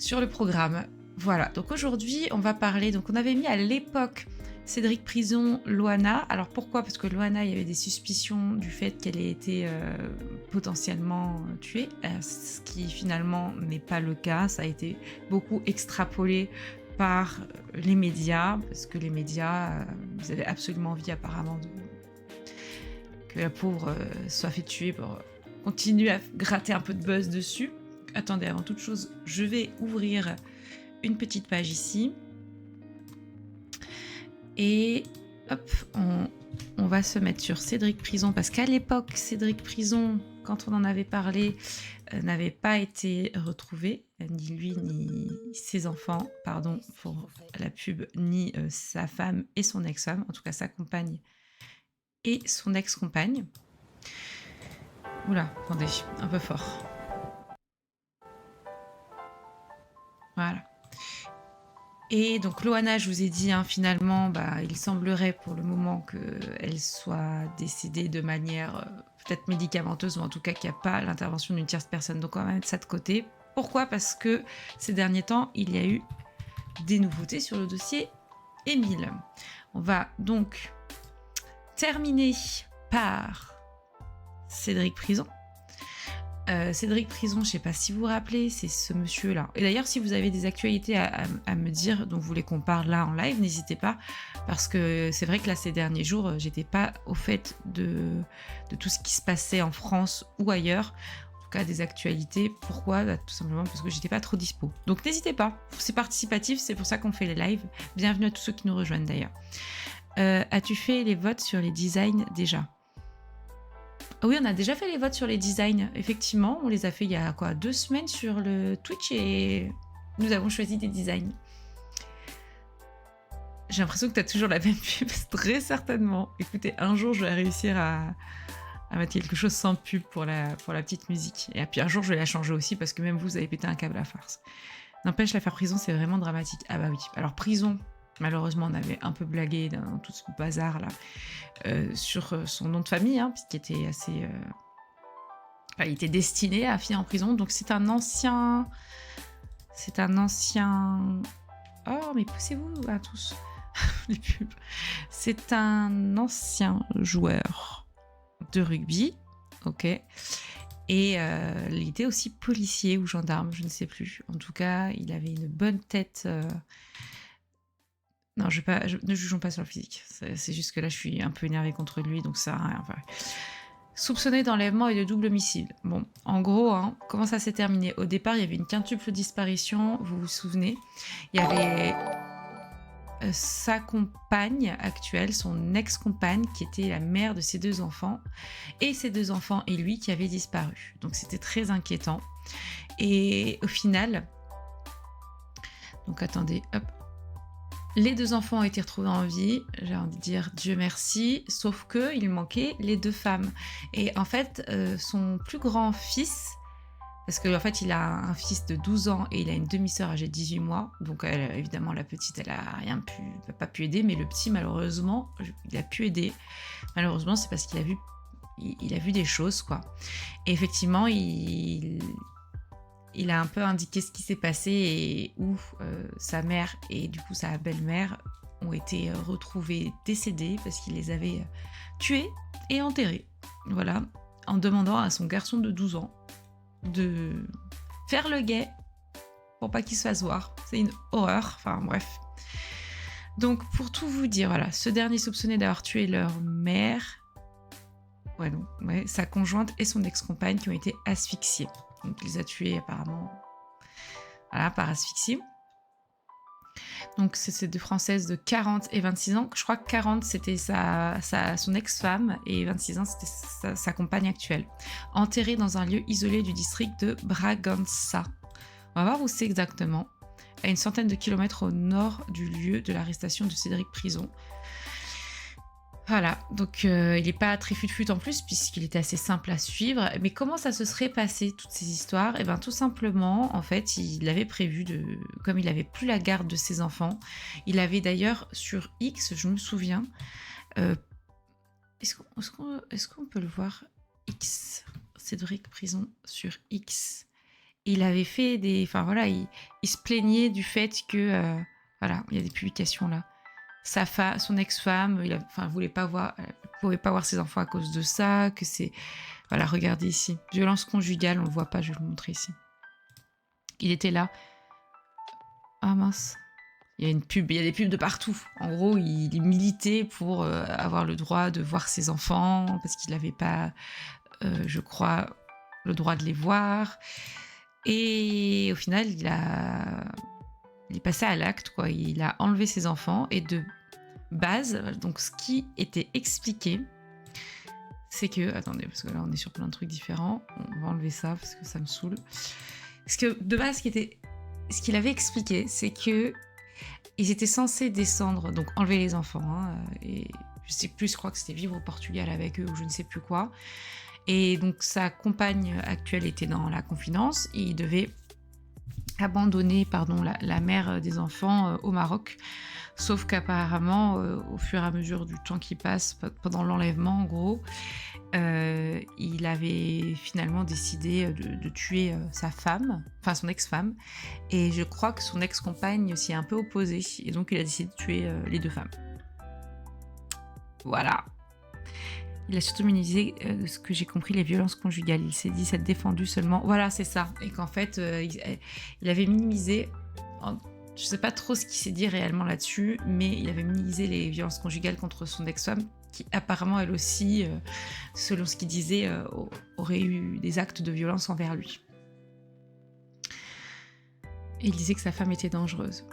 sur le programme. Voilà, donc aujourd'hui, on va parler, donc on avait mis à l'époque Cédric Prison, Loana. Alors pourquoi? Parce que Loana, il y avait des suspicions du fait qu'elle ait été potentiellement tuée, ce qui finalement n'est pas le cas. Ça a été beaucoup extrapolé par les médias, parce que les médias, vous avez absolument envie apparemment que la pauvre soit fait tuer pour continuer à gratter un peu de buzz dessus. Attendez, avant toute chose, je vais ouvrir une petite page ici. Et hop, on va se mettre sur Cédric Prison, parce qu'à l'époque, Cédric Prison, quand on en avait parlé, n'avait pas été retrouvé, ni lui, ni ses enfants, pardon pour la pub, ni sa femme et son ex-femme, en tout cas sa compagne et son ex-compagne. Oula, attendez, un peu fort. Voilà. Et donc Loana, je vous ai dit, finalement, il semblerait pour le moment qu'elle soit décédée de manière peut-être médicamenteuse, ou en tout cas qu'il n'y a pas l'intervention d'une tierce personne. Donc on va mettre ça de côté. Pourquoi? Parce que ces derniers temps, il y a eu des nouveautés sur le dossier Émile. On va donc terminer par Cédric Prison. Cédric Prison, je ne sais pas si vous vous rappelez, c'est ce monsieur-là. Et d'ailleurs, si vous avez des actualités à me dire, dont vous voulez qu'on parle là en live, n'hésitez pas, parce que c'est vrai que là, ces derniers jours, j'étais pas au fait de tout ce qui se passait en France ou ailleurs, en tout cas des actualités. Pourquoi? Tout simplement parce que j'étais pas trop dispo. Donc n'hésitez pas, c'est participatif, c'est pour ça qu'on fait les lives. Bienvenue à tous ceux qui nous rejoignent d'ailleurs. As-tu fait les votes sur les designs déjà? Oui, on a déjà fait les votes sur les designs. Effectivement, on les a fait il y a 2 semaines sur le Twitch et nous avons choisi des designs. J'ai l'impression que tu as toujours la même pub, très certainement. Écoutez, un jour, je vais réussir à mettre quelque chose sans pub pour la petite musique. Et puis un jour, je vais la changer aussi parce que même vous avez pété un câble à farce. N'empêche, l'affaire Prison, c'est vraiment dramatique. Ah bah oui. Alors, Prison, malheureusement, on avait un peu blagué dans tout ce bazar là sur son nom de famille, puisqu'il était assez... il était destiné à finir en prison. Donc c'est un ancien... Oh, mais poussez-vous à tous les pubs. C'est un ancien joueur de rugby, ok. Et il était aussi policier ou gendarme, je ne sais plus. En tout cas, il avait une bonne tête... Non, ne jugeons pas sur le physique. C'est juste que là, je suis un peu énervée contre lui, donc ça sert à rien. Enfin, soupçonné d'enlèvement et de double homicide. Bon, en gros, comment ça s'est terminé? Au départ, il y avait une quintuple disparition, vous vous souvenez? Il y avait sa compagne actuelle, son ex-compagne, qui était la mère de ses 2 enfants, et ses 2 enfants et lui qui avaient disparu. Donc c'était très inquiétant. Et au final... Donc attendez, hop. Les 2 enfants ont été retrouvés en vie, j'ai envie de dire Dieu merci, sauf qu'il manquait les 2 femmes. Et en fait, son plus grand fils, parce qu'en fait, il a un fils de 12 ans et il a une demi-sœur âgée de 18 mois, donc évidemment, la petite, elle a pas pu aider, mais le petit, malheureusement, il a pu aider. Malheureusement, c'est parce qu'il a vu des choses, quoi. Et effectivement, il a un peu indiqué ce qui s'est passé et où sa mère et du coup sa belle-mère ont été retrouvées décédées parce qu'il les avait tuées et enterrées. Voilà, en demandant à son garçon de 12 ans de faire le guet pour pas qu'il se fasse voir. C'est une horreur, enfin bref. Donc pour tout vous dire, voilà, ce dernier soupçonné d'avoir tué leur mère, sa conjointe et son ex-compagne qui ont été asphyxiés. Donc, il les a tués apparemment par asphyxie. Donc, c'est ces 2 Françaises de 40 et 26 ans. Je crois que 40, c'était son ex-femme et 26 ans, c'était sa compagne actuelle. Enterrée dans un lieu isolé du district de Bragança. On va voir où c'est exactement. À une centaine de kilomètres au nord du lieu de l'arrestation de Cédric Prison. Voilà, donc il n'est pas très fut-fut en plus, puisqu'il était assez simple à suivre. Mais comment ça se serait passé, toutes ces histoires? Eh bien, tout simplement, en fait, il avait prévu comme il n'avait plus la garde de ses enfants, il avait d'ailleurs sur X, je me souviens, est-ce qu'on peut le voir? X, Cédric Prison sur X. il avait fait des... Enfin voilà, il se plaignait du fait que... voilà, il y a des publications là. Son ex-femme, enfin, pouvait pas voir ses enfants à cause de ça, que c'est... Voilà, regardez ici. Violence conjugale, on le voit pas, je vais vous montrer ici. Il était là. Ah mince. Il y a une pub, il y a des pubs de partout. En gros, il militait pour avoir le droit de voir ses enfants, parce qu'il n'avait pas, je crois, le droit de les voir. Et au final, il est passé à l'acte, quoi. Il a enlevé ses enfants, et de base, donc ce qui était expliqué, c'est que... Attendez, parce que là, on est sur plein de trucs différents. On va enlever ça, parce que ça me saoule. Parce que de base, ce qu'il avait expliqué, c'est que ils étaient censés descendre, donc enlever les enfants, hein, et je sais plus, je crois que c'était vivre au Portugal avec eux ou je ne sais plus quoi. Et donc sa compagne actuelle était dans la confidence et il devait abandonner la mère des enfants au Maroc. Sauf qu'apparemment, au fur et à mesure du temps qui passe, pendant l'enlèvement en gros, il avait finalement décidé de tuer sa femme, enfin son ex-femme, et je crois que son ex-compagne s'y est un peu opposée, et donc il a décidé de tuer les deux femmes. Voilà. Il a surtout minimisé, de ce que j'ai compris, les violences conjugales. Il s'est dit s'être défendu seulement. Voilà, c'est ça. Et qu'en fait, il avait minimisé... Je sais pas trop ce qu'il s'est dit réellement là-dessus, mais il avait minimisé les violences conjugales contre son ex-femme, qui apparemment, elle aussi, selon ce qu'il disait, aurait eu des actes de violence envers lui. Et il disait que sa femme était dangereuse.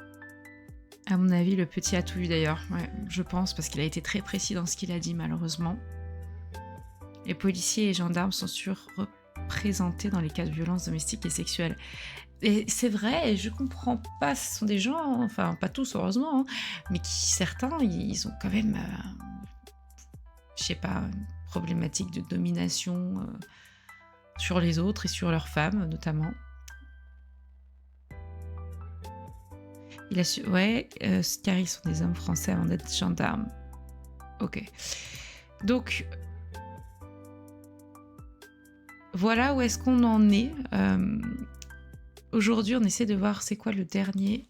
À mon avis, le petit a tout vu d'ailleurs, ouais, je pense, parce qu'il a été très précis dans ce qu'il a dit, malheureusement. Les policiers et gendarmes sont surreprésentés dans les cas de violences domestiques et sexuelles. Et c'est vrai, et je comprends pas, ce sont des gens, enfin pas tous heureusement, hein, mais certains, ils ont quand même, je sais pas, une problématique de domination sur les autres et sur leurs femmes notamment. Il a su, ouais, car ils sont des hommes français avant d'être gendarmes. Ok. Donc, voilà où est-ce qu'on en est. Aujourd'hui, on essaie de voir c'est quoi le dernier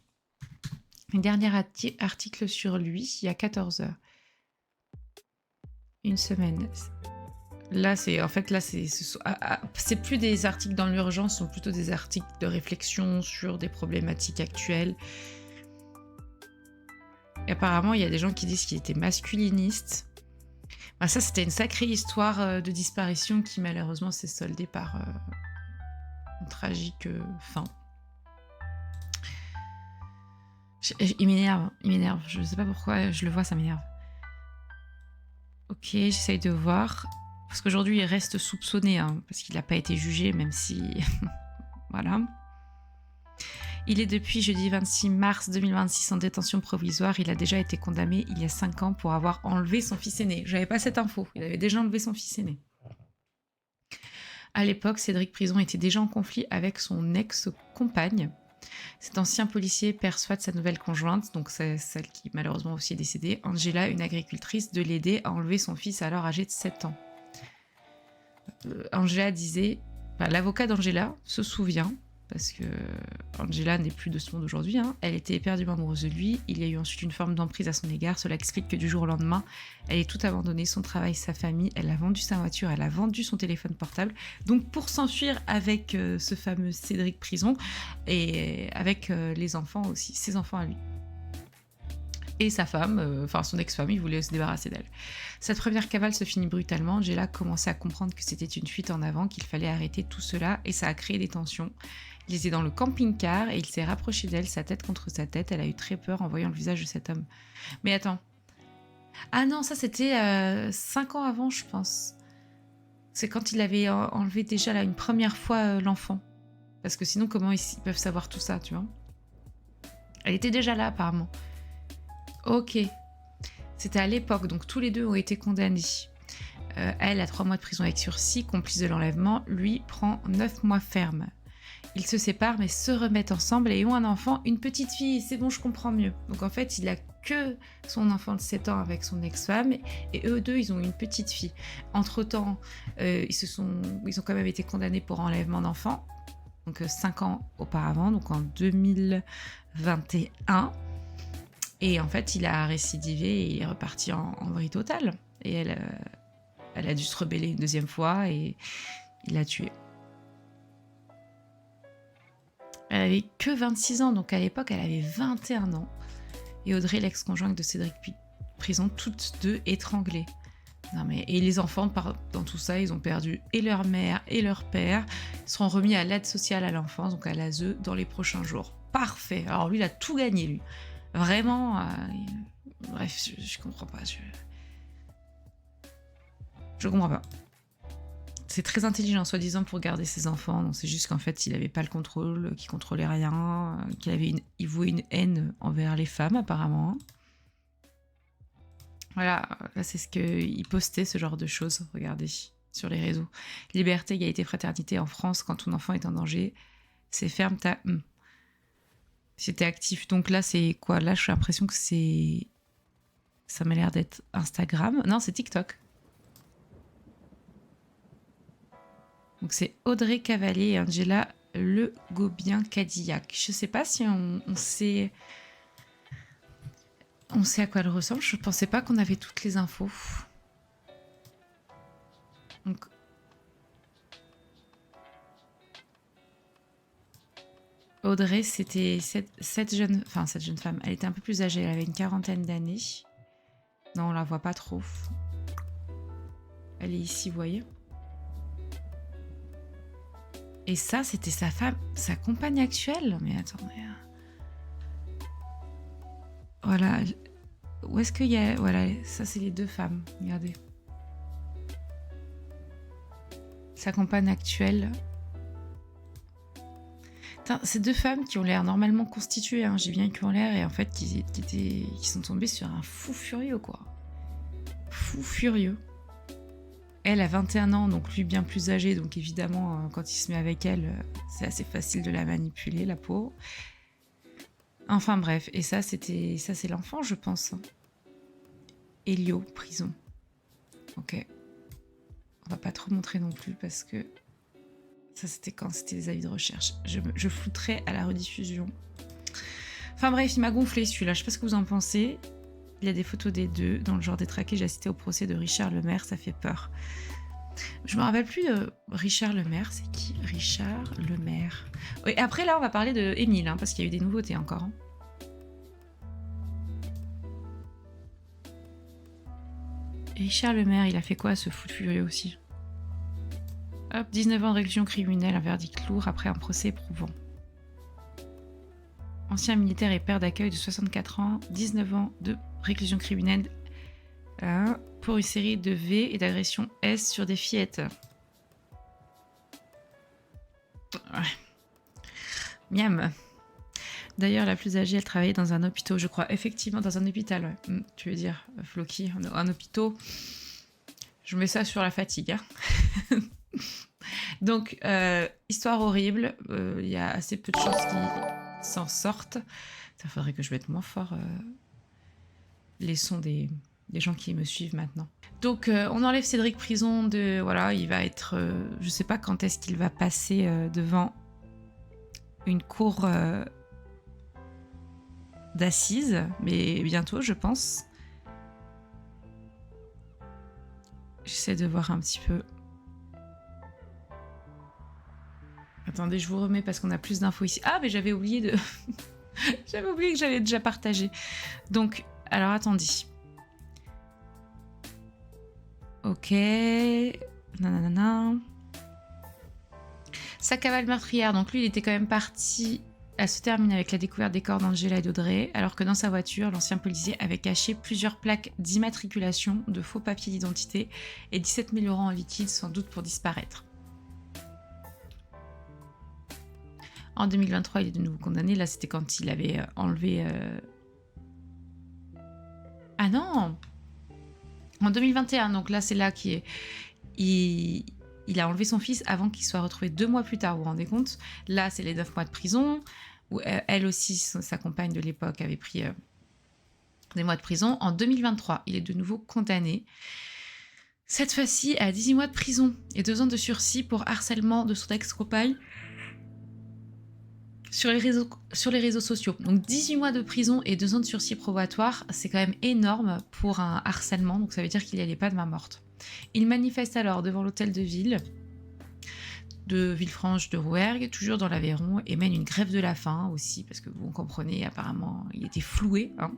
article sur lui, il y a 14 heures. Une semaine. Là, c'est plus des articles dans l'urgence, ce sont plutôt des articles de réflexion sur des problématiques actuelles. Et apparemment, il y a des gens qui disent qu'il était masculiniste. Ben, ça, c'était une sacrée histoire de disparition qui, malheureusement, s'est soldée par une tragique fin. Il m'énerve. Je ne sais pas pourquoi je le vois, ça m'énerve. Ok, j'essaye de voir. Parce qu'aujourd'hui, il reste soupçonné, hein, parce qu'il n'a pas été jugé, même si... Voilà. Il est depuis jeudi 26 mars 2026 en détention provisoire. Il a déjà été condamné il y a 5 ans pour avoir enlevé son fils aîné. J'avais pas cette info. Il avait déjà enlevé son fils aîné. À l'époque, Cédric Prison était déjà en conflit avec son ex-compagne. Cet ancien policier persuade sa nouvelle conjointe, donc c'est celle qui malheureusement aussi est décédée, Angela, une agricultrice, de l'aider à enlever son fils alors âgé de 7 ans. Angela disait... Enfin, l'avocat d'Angela se souvient, parce que Angela n'est plus de ce monde aujourd'hui, hein. Elle était éperdument amoureuse de lui, il y a eu ensuite une forme d'emprise à son égard, cela explique que du jour au lendemain, elle ait tout abandonné, son travail, sa famille, elle a vendu sa voiture, elle a vendu son téléphone portable, donc pour s'enfuir avec ce fameux Cédric Prison, et avec les enfants aussi, ses enfants à lui. Et sa femme, son ex-femme, il voulait se débarrasser d'elle. Cette première cavale se finit brutalement. Angela commençait à comprendre que c'était une fuite en avant, qu'il fallait arrêter tout cela, et ça a créé des tensions. Il était dans le camping-car et il s'est rapproché d'elle, sa tête contre sa tête. Elle a eu très peur en voyant le visage de cet homme. Mais attends. Ah non, ça c'était 5 ans avant, je pense. C'est quand il avait enlevé déjà là, une première fois l'enfant. Parce que sinon, comment ils peuvent savoir tout ça, tu vois? Elle était déjà là, apparemment. Ok. C'était à l'époque, donc tous les deux ont été condamnés. Elle a 3 mois de prison avec sursis, complice de l'enlèvement. Lui prend 9 mois ferme. Ils se séparent mais se remettent ensemble et ont un enfant, une petite fille. C'est bon, je comprends mieux. Donc en fait, il a que son enfant de 7 ans avec son ex-femme et eux deux, ils ont une petite fille. Entre-temps, ils ont quand même été condamnés pour enlèvement d'enfants. donc 5 ans auparavant, donc en 2021. Et en fait, il a récidivé et il est reparti en vrille totale. Et elle a dû se rebeller une deuxième fois et il l'a tuée. Elle avait que 26 ans, donc à l'époque, elle avait 21 ans. Et Audrey, l'ex-conjointe de Cédric Prison, toutes deux étranglées. Non mais, et les enfants, dans tout ça, ils ont perdu et leur mère et leur père. Ils seront remis à l'aide sociale à l'enfance, donc à l'ASE, dans les prochains jours. Parfait. Alors lui, il a tout gagné, lui. Vraiment. Bref, je comprends pas. Je comprends pas. C'est très intelligent, soi-disant, pour garder ses enfants. Non, c'est juste qu'en fait, il avait pas le contrôle, qu'il contrôlait rien, il vouait une haine envers les femmes, apparemment. Voilà, là, c'est ce qu'il postait, ce genre de choses, regardez, sur les réseaux. Liberté, égalité, fraternité en France, quand ton enfant est en danger, c'est ferme ta... C'était actif. Donc là, c'est quoi? Là, j'ai l'impression que c'est... Ça m'a l'air d'être Instagram. Non, c'est TikTok. Donc c'est Audrey Cavalier et Angela Le Gobien Cadillac. Je sais pas si on sait... On sait à quoi elle ressemble. Je pensais pas qu'on avait toutes les infos. Donc... Audrey, c'était cette jeune femme. Elle était un peu plus âgée. Elle avait une quarantaine d'années. Non, on la voit pas trop. Elle est ici, vous voyez. Et ça, c'était sa femme, sa compagne actuelle. Mais attendez. Voilà. Où est-ce qu'il y a... Voilà, ça, c'est les deux femmes. Regardez. Sa compagne actuelle. Ces deux femmes qui ont l'air normalement constituées, hein, j'ai bien qui ont l'air, et en fait qui sont tombées sur un fou furieux, quoi. Fou furieux. Elle a 21 ans, donc lui bien plus âgé, donc évidemment, quand il se met avec elle, c'est assez facile de la manipuler, la pauvre. Enfin bref, et ça c'est l'enfant, je pense. Elio, prison. Ok. On va pas trop montrer non plus, parce que... Ça, c'était quand c'était les avis de recherche. Je flouterai à la rediffusion. Enfin bref, il m'a gonflé celui-là. Je sais pas ce que vous en pensez. Il y a des photos des deux. Dans le genre détraqué, j'ai assisté au procès de Richard Lemaire. Ça fait peur. Je me rappelle plus de Richard Lemaire. C'est qui Richard Lemaire? Oui, après là, on va parler de Émile, hein, parce qu'il y a eu des nouveautés encore. Hein. Richard Lemaire, il a fait quoi, ce fou de furieux aussi? Hop, 19 ans de réclusion criminelle, un verdict lourd après un procès éprouvant. Ancien militaire et père d'accueil de 64 ans, 19 ans de réclusion criminelle pour une série de V et d'agressions S sur des fillettes. Ouais. Miam. D'ailleurs, la plus âgée, elle travaillait dans un hôpital, je crois. Effectivement, dans un hôpital, ouais. Tu veux dire, Floki, un hôpital. Je mets ça sur la fatigue, hein. Donc, histoire horrible. Il y a assez peu de choses qui s'en sortent. Ça faudrait que je mette moins fort les sons des gens qui me suivent maintenant. Donc, on enlève Cédric Prison de... Voilà, il va être... je sais pas quand est-ce qu'il va passer devant une cour d'assises, mais bientôt, je pense. J'essaie de voir un petit peu... Attendez, je vous remets parce qu'on a plus d'infos ici. Ah, mais j'avais oublié de... j'avais oublié que j'avais déjà partagé. Donc, alors attendez. Ok. Nanana. Sa cavale meurtrière. Donc lui, il était quand même parti... Elle se termine avec la découverte des corps d'Angela et d'Audrey, alors que dans sa voiture, l'ancien policier avait caché plusieurs plaques d'immatriculation, de faux papiers d'identité et 17 000 € en liquide, sans doute pour disparaître. En 2023, il est de nouveau condamné. Là, c'était quand il avait enlevé... Ah non! En 2021, donc là, c'est là qu'il est... Il a enlevé son fils avant qu'il soit retrouvé 2 mois plus tard, vous vous rendez compte? Là, c'est les 9 mois de prison, où elle aussi, sa compagne de l'époque, avait pris des mois de prison. En 2023, il est de nouveau condamné. Cette fois-ci, à 18 mois de prison et 2 ans de sursis pour harcèlement de son ex-compagne. sur les réseaux sociaux. Donc 18 mois de prison et 2 ans de sursis probatoire, c'est quand même énorme pour un harcèlement, donc ça veut dire qu'il n'y allait pas de main morte. Il manifeste alors devant l'hôtel de ville de Villefranche de Rouergue, toujours dans l'Aveyron, et mène une grève de la faim aussi, parce que vous comprenez, apparemment, il était floué. Hein.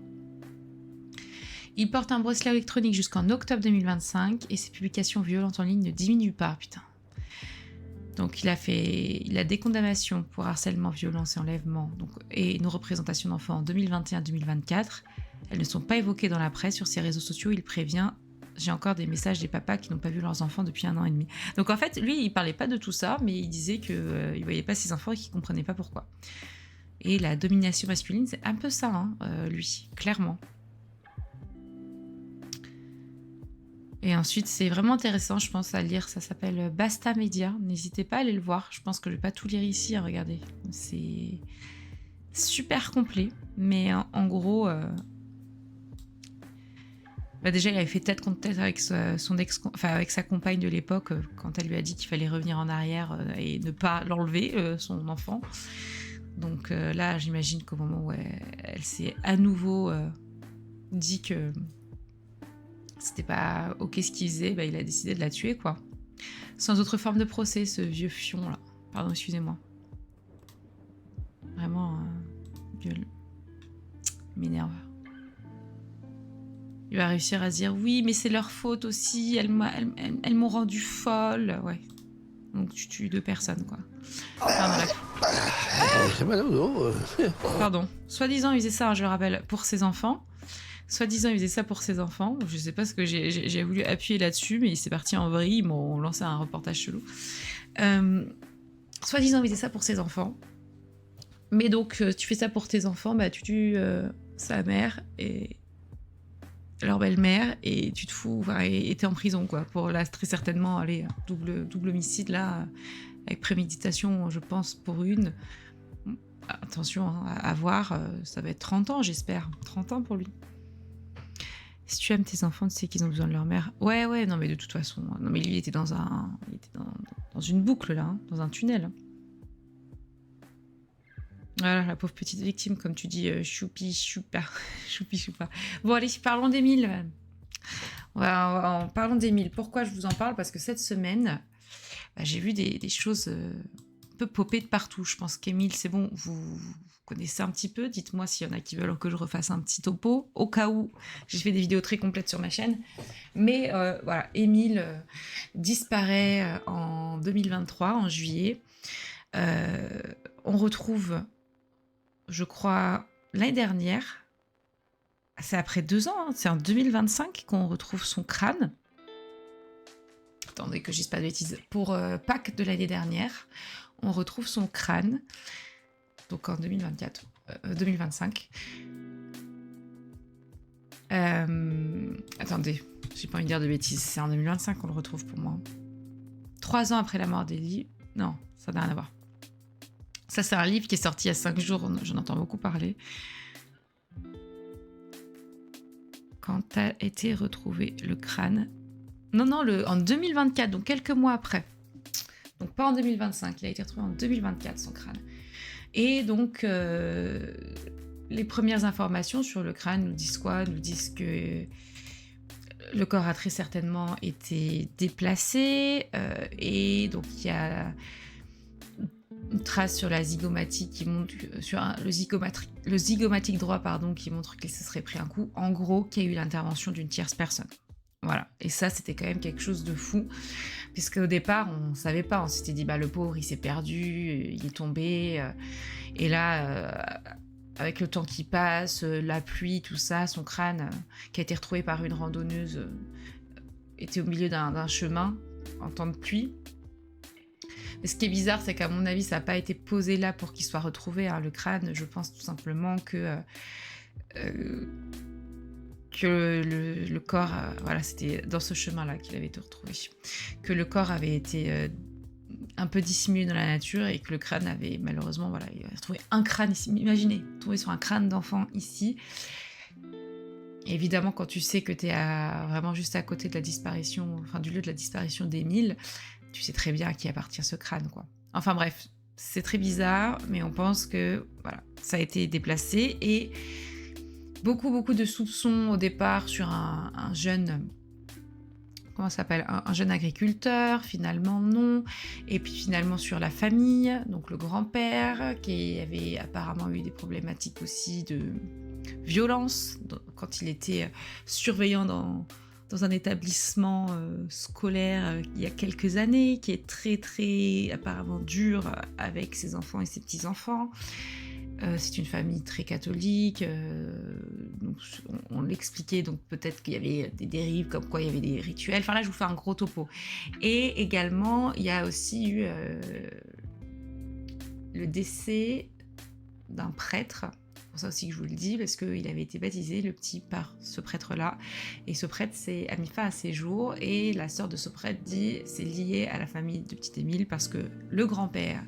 Il porte un bracelet électronique jusqu'en octobre 2025, et ses publications violentes en ligne ne diminuent pas, putain. Donc il a des condamnations pour harcèlement, violence et enlèvement, donc, et une représentation d'enfants en 2021-2024. Elles ne sont pas évoquées dans la presse. Sur ses réseaux sociaux, il prévient: j'ai encore des messages des papas qui n'ont pas vu leurs enfants depuis 1 an et demi. Donc en fait, lui, il parlait pas de tout ça, mais il disait qu'il voyait pas ses enfants et qu'il comprenait pas pourquoi. Et la domination masculine, c'est un peu ça, hein, lui, clairement. Et ensuite, c'est vraiment intéressant, je pense, à lire. Ça s'appelle Basta Media. N'hésitez pas à aller le voir. Je pense que je vais pas tout lire ici, hein, regardez. C'est super complet, mais en gros... Bah déjà, il avait fait tête contre tête avec avec sa compagne de l'époque quand elle lui a dit qu'il fallait revenir en arrière et ne pas l'enlever, son enfant. Donc là, j'imagine qu'au moment où elle s'est à nouveau dit que c'était pas ok ce qu'il faisait, bah, il a décidé de la tuer, quoi. Sans autre forme de procès, ce vieux fion là. Pardon, excusez-moi. Vraiment, gueule. Il m'énerve. Il va réussir à se dire oui, mais c'est leur faute aussi, elles m'ont rendu folle. Ouais. Donc tu tues 2 personnes, quoi. Enfin, bref. Pardon. Soi-disant, il faisait ça, je le rappelle, pour ses enfants. Soi-disant, il faisait ça pour ses enfants. Je sais pas ce que j'ai voulu appuyer là-dessus, mais c'est parti en vrille. Ils m'ont lancé un reportage chelou. Soi-disant, il faisait ça pour ses enfants. Mais donc, tu fais ça pour tes enfants, bah tu tues sa mère et leur belle-mère et tu te fous, enfin, et t'es en prison, quoi, pour là très certainement aller double homicide là, avec préméditation, je pense, pour une. Attention, hein, à voir, ça va être 30 ans, j'espère. 30 ans pour lui. Si tu aimes tes enfants, tu sais qu'ils ont besoin de leur mère. Ouais, non mais de toute façon, non mais lui il était dans une boucle là, hein, dans un tunnel. Voilà, la pauvre petite victime, comme tu dis, choupi choupa. Choupi choupa. Bon, allez, parlons d'Émile. Parlons d'Émile. Pourquoi je vous en parle? Parce que cette semaine, bah, j'ai vu des choses un peu popper de partout. Je pense qu'Émile, c'est bon, vous connaissez un petit peu. Dites-moi s'il y en a qui veulent que je refasse un petit topo. Au cas où, j'ai fait des vidéos très complètes sur ma chaîne. Mais voilà, Émile disparaît en 2023, en juillet. On retrouve... je crois, l'année dernière, c'est après 2 ans, hein, c'est en 2025 qu'on retrouve son crâne. Attendez que je dise pas de bêtises. Pour Pâques de l'année dernière, on retrouve son crâne. Donc en 2025. Attendez, j'ai pas envie de dire de bêtises. C'est en 2025 qu'on le retrouve pour moi. 3 ans après la mort d'Élie. Non, ça n'a rien à voir. Ça, c'est un livre qui est sorti il y a 5 jours, j'en entends beaucoup parler. Quand a été retrouvé le crâne... Non, en 2024, donc quelques mois après. Donc pas en 2025, il a été retrouvé en 2024, son crâne. Et donc, les premières informations sur le crâne nous disent quoi? Nous disent que le corps a très certainement été déplacé, et donc il y a... une trace sur la zygomatique qui montre le zygomatique droit, pardon, qui montre qu'il se serait pris un coup. En gros, qu'il y a eu l'intervention d'une tierce personne. Voilà. Et ça, c'était quand même quelque chose de fou, puisque au départ, on savait pas. On s'était dit, bah le pauvre, il s'est perdu, il est tombé. Et là, avec le temps qui passe, la pluie, tout ça, son crâne, qui a été retrouvé par une randonneuse, était au milieu d'un chemin en temps de pluie. Mais ce qui est bizarre, c'est qu'à mon avis, ça n'a pas été posé là pour qu'il soit retrouvé, hein, le crâne. Je pense tout simplement que le corps, voilà, c'était dans ce chemin-là qu'il avait été retrouvé. Que le corps avait été un peu dissimulé dans la nature et que le crâne avait malheureusement, voilà, il a retrouvé un crâne ici. Imaginez, trouvé sur un crâne d'enfant ici. Et évidemment, quand tu sais que tu es vraiment juste à côté de la disparition, enfin du lieu de la disparition d'Émile, tu sais très bien à qui appartient ce crâne, quoi. Enfin bref, C'est très bizarre, mais on pense que voilà, ça a été déplacé et beaucoup de soupçons au départ sur un jeune, comment ça s'appelle? Un jeune agriculteur, finalement non, et puis finalement sur la famille, donc le grand-père qui avait apparemment eu des problématiques aussi de violence quand il était surveillant dans un établissement scolaire il y a quelques années, qui est très apparemment dur avec ses enfants et ses petits-enfants. C'est une famille très catholique, donc on l'expliquait, donc peut-être qu'il y avait des dérives, comme quoi il y avait des rituels. Enfin là, je vous fais un gros topo. Et également, il y a aussi eu le décès d'un prêtre. C'est pour ça aussi que je vous le dis, parce qu'il avait été baptisé, le petit, par ce prêtre-là. Et ce prêtre a mis fin à ses jours. Et la sœur de ce prêtre dit c'est lié à la famille de petit Émile, parce que le grand-père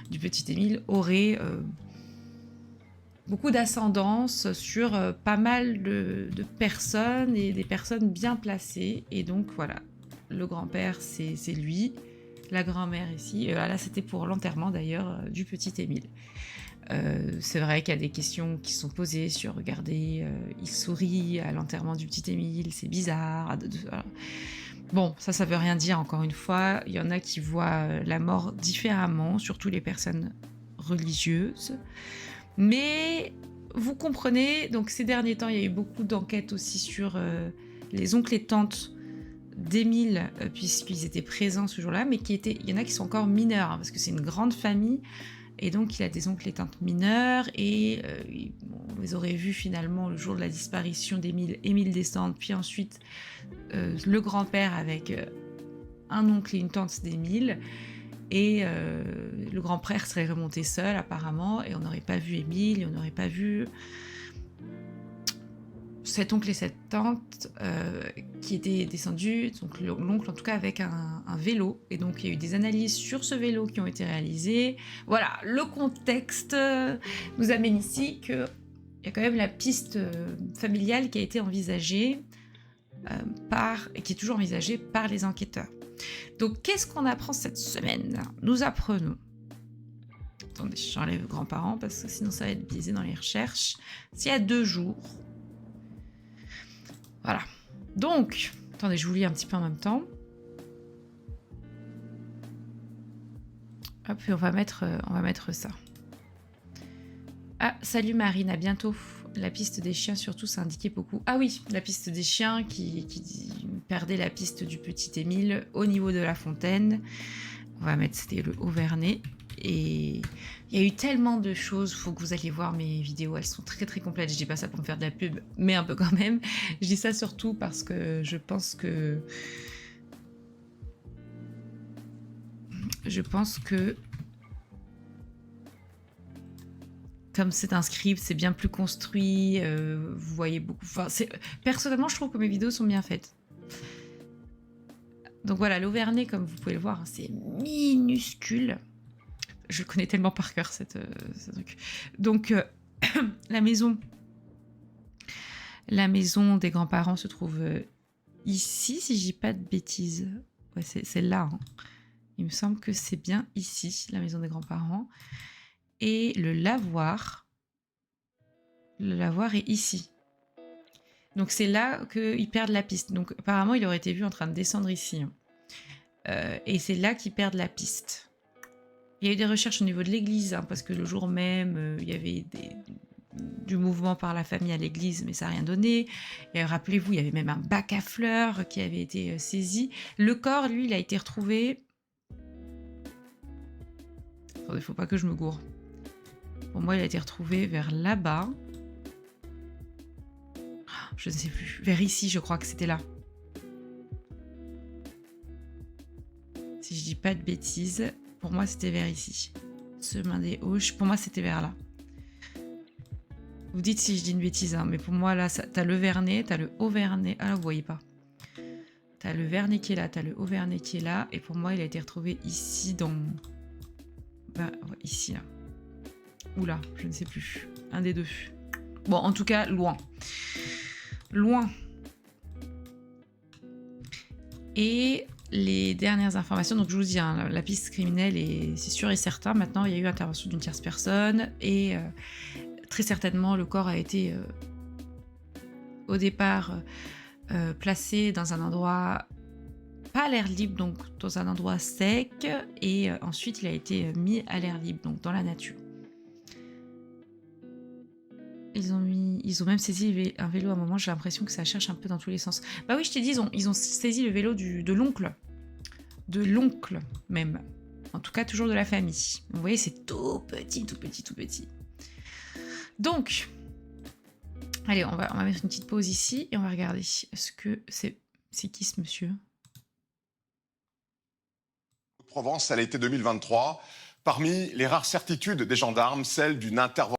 du petit Émile aurait beaucoup d'ascendance sur pas mal de personnes et des personnes bien placées. Et donc voilà, le grand-père c'est lui, la grand-mère ici. Et là c'était pour l'enterrement d'ailleurs du petit Émile. C'est vrai qu'il y a des questions qui sont posées sur regardez, il sourit à l'enterrement du petit Émile, c'est bizarre. Bon, ça veut rien dire encore une fois. Il y en a qui voient la mort différemment, surtout les personnes religieuses. Mais vous comprenez, donc ces derniers temps, il y a eu beaucoup d'enquêtes aussi sur les oncles et tantes d'Émile, puisqu'ils étaient présents ce jour-là, mais il y en a qui sont encore mineurs, hein, parce que c'est une grande famille, et donc il a des oncles et tantes mineurs, et on les aurait vus finalement le jour de la disparition d'Émile, Émile descendre, puis ensuite le grand-père avec un oncle et une tante d'Émile. Et le grand-père serait remonté seul apparemment, et on n'aurait pas vu Émile, et on n'aurait pas vu cet oncle et cette tante qui étaient descendus, donc l'oncle en tout cas avec un vélo. Et donc il y a eu des analyses sur ce vélo qui ont été réalisées. Voilà, le contexte nous amène ici qu'il y a quand même la piste familiale qui a été envisagée et qui est toujours envisagée par les enquêteurs. Donc, qu'est-ce qu'on apprend cette semaine? Nous apprenons... Attendez, j'enlève grands-parents parce que sinon ça va être biaisé dans les recherches. C'est il y a 2 jours. Voilà. Donc, attendez, je vous lis un petit peu en même temps. Hop, puis on va mettre ça. Ah, salut Marine, à bientôt. La piste des chiens surtout, ça indiquait beaucoup. Ah oui, la piste des chiens qui perdait la piste du petit Émile au niveau de la fontaine. On va mettre, c'était le Auvernais. Et il y a eu tellement de choses, faut que vous alliez voir mes vidéos, elles sont très complètes. Je dis pas ça pour me faire de la pub, mais un peu quand même. Je dis ça surtout parce que je pense que comme c'est un script, c'est bien plus construit, vous voyez beaucoup... Enfin, personnellement, je trouve que mes vidéos sont bien faites. Donc voilà, l'Auvernais, comme vous pouvez le voir, c'est minuscule. Je connais tellement par cœur, ce truc. Donc, la maison des grands-parents se trouve ici, si je dis pas de bêtises. Ouais, c'est là. Hein. Il me semble que c'est bien ici, la maison des grands-parents. Et le lavoir est ici. Donc c'est là qu'ils perdent la piste. Donc apparemment, il aurait été vu en train de descendre ici. Hein. Et c'est là qu'ils perdent la piste. Il y a eu des recherches au niveau de l'église, hein, parce que le jour même, il y avait du mouvement par la famille à l'église, mais ça n'a rien donné. Et rappelez-vous, il y avait même un bac à fleurs qui avait été saisi. Le corps, lui, il a été retrouvé... Attendez, il ne faut pas que je me gourre. Pour moi, il a été retrouvé vers là-bas. Je ne sais plus. Vers ici, je crois que c'était là. Si je dis pas de bêtises, pour moi, c'était vers ici. Chemin des Auches, pour moi, c'était vers là. Vous dites si je dis une bêtise, hein, mais pour moi, là, t'as le Vernet, t'as le Auvernais. Ah, là, vous voyez pas. T'as le Vernet qui est là, t'as le Auvernais qui est là. Et pour moi, il a été retrouvé ici, dans... Ben, ouais, ici, là. Ou là, je ne sais plus. Un des deux. Bon, en tout cas, loin. Loin. Et les dernières informations, donc je vous dis, hein, la piste criminelle, c'est sûr et certain. Maintenant, il y a eu intervention d'une tierce personne et très certainement, le corps a été au départ placé dans un endroit pas à l'air libre, donc dans un endroit sec, et ensuite il a été mis à l'air libre, donc dans la nature. Ils ont même saisi un vélo à un moment, j'ai l'impression que ça cherche un peu dans tous les sens. Bah oui, je t'ai dit, ils ont saisi le vélo de l'oncle. De l'oncle, même. En tout cas, toujours de la famille. Vous voyez, c'est tout petit, tout petit, tout petit. Donc, allez, on va mettre une petite pause ici et on va regarder. Est-ce que c'est qui ce monsieur? Provence, à l'été 2023. Parmi les rares certitudes des gendarmes, celle d'une intervention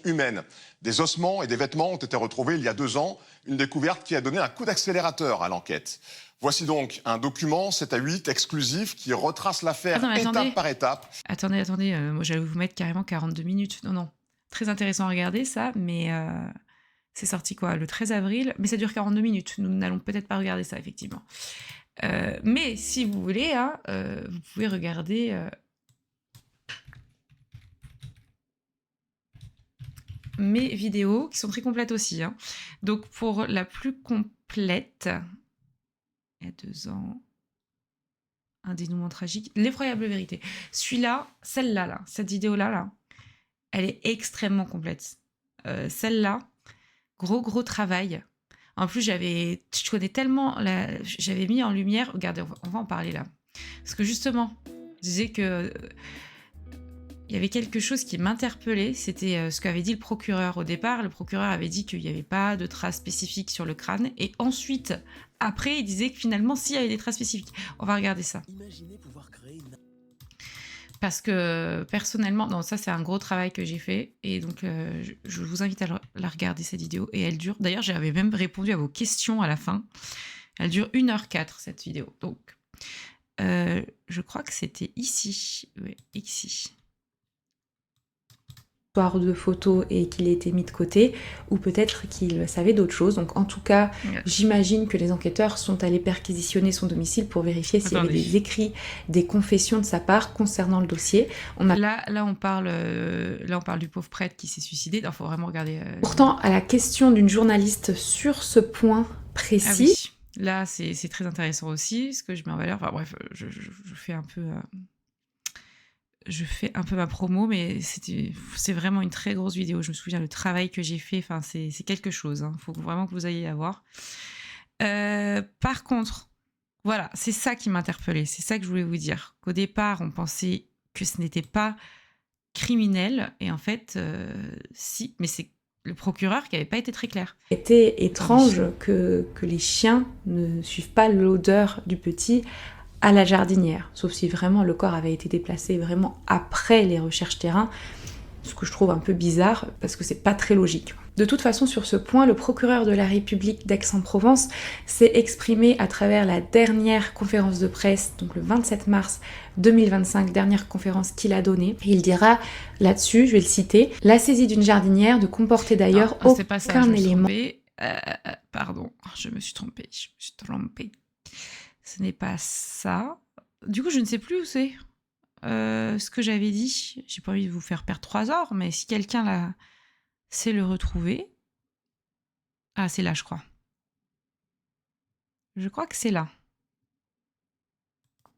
humaine. Des ossements et des vêtements ont été retrouvés il y a 2 ans, une découverte qui a donné un coup d'accélérateur à l'enquête. Voici donc un document 7-8 exclusif qui retrace l'affaire étape par étape. Attendez, moi j'allais vous mettre carrément 42 minutes. Non, très intéressant à regarder ça, mais c'est sorti quoi, le 13 avril, mais ça dure 42 minutes. Nous n'allons peut-être pas regarder ça, effectivement. Mais si vous voulez, hein, vous pouvez regarder mes vidéos qui sont très complètes aussi. Hein. Donc pour la plus complète, il y a 2 ans, un dénouement tragique, l'effroyable vérité. Celle-là, cette vidéo-là, elle est extrêmement complète. Celle-là, gros travail. En plus, je connais tellement, j'avais mis en lumière, regardez, on va en parler là. Parce que justement, je disais que il y avait quelque chose qui m'interpellait, c'était ce qu'avait dit le procureur. Au départ, le procureur avait dit qu'il n'y avait pas de traces spécifiques sur le crâne, et ensuite, après, il disait que finalement, s'il y avait des traces spécifiques. On va regarder ça. Imaginez pouvoir créer Parce que personnellement, non, ça c'est un gros travail que j'ai fait, et donc je vous invite à la regarder, cette vidéo, et elle dure, d'ailleurs j'avais même répondu à vos questions à la fin, elle dure 1h04 cette vidéo, donc je crois que c'était ici, ouais, ici. De photos et qu'il ait été mis de côté, ou peut-être qu'il savait d'autres choses. Donc en tout cas, j'imagine que les enquêteurs sont allés perquisitionner son domicile pour vérifier s'il y avait des écrits, des confessions de sa part concernant le dossier. Là on parle du pauvre prêtre qui s'est suicidé. Il faut vraiment regarder. Pourtant, à la question d'une journaliste sur ce point précis, ah oui. Là c'est très intéressant aussi, ce que je mets en valeur. Enfin bref, je fais un peu. Je fais un peu ma promo, mais c'est vraiment une très grosse vidéo. Je me souviens le travail que j'ai fait. Enfin, c'est quelque chose. Hein. Faut vraiment que vous ayez à voir. Par contre, voilà, c'est ça qui m'interpellait. C'est ça que je voulais vous dire. Qu'au départ, on pensait que ce n'était pas criminel. Et en fait, si. Mais c'est le procureur qui n'avait pas été très clair. C'était étrange que les chiens ne suivent pas l'odeur du petit à la jardinière, sauf si vraiment le corps avait été déplacé vraiment après les recherches terrain, ce que je trouve un peu bizarre, parce que c'est pas très logique. De toute façon, sur ce point, le procureur de la République d'Aix-en-Provence s'est exprimé à travers la dernière conférence de presse, donc le 27 mars 2025, dernière conférence qu'il a donnée. Et il dira là-dessus, je vais le citer, « La saisie d'une jardinière ne comportait d'ailleurs aucun élément... » Pardon, je me suis trompée. Ce n'est pas ça. Du coup, je ne sais plus où c'est. Ce que j'avais dit. J'ai pas envie de vous faire perdre 3 heures, mais si quelqu'un là sait le retrouver. Ah, c'est là, je crois. Je crois que c'est là.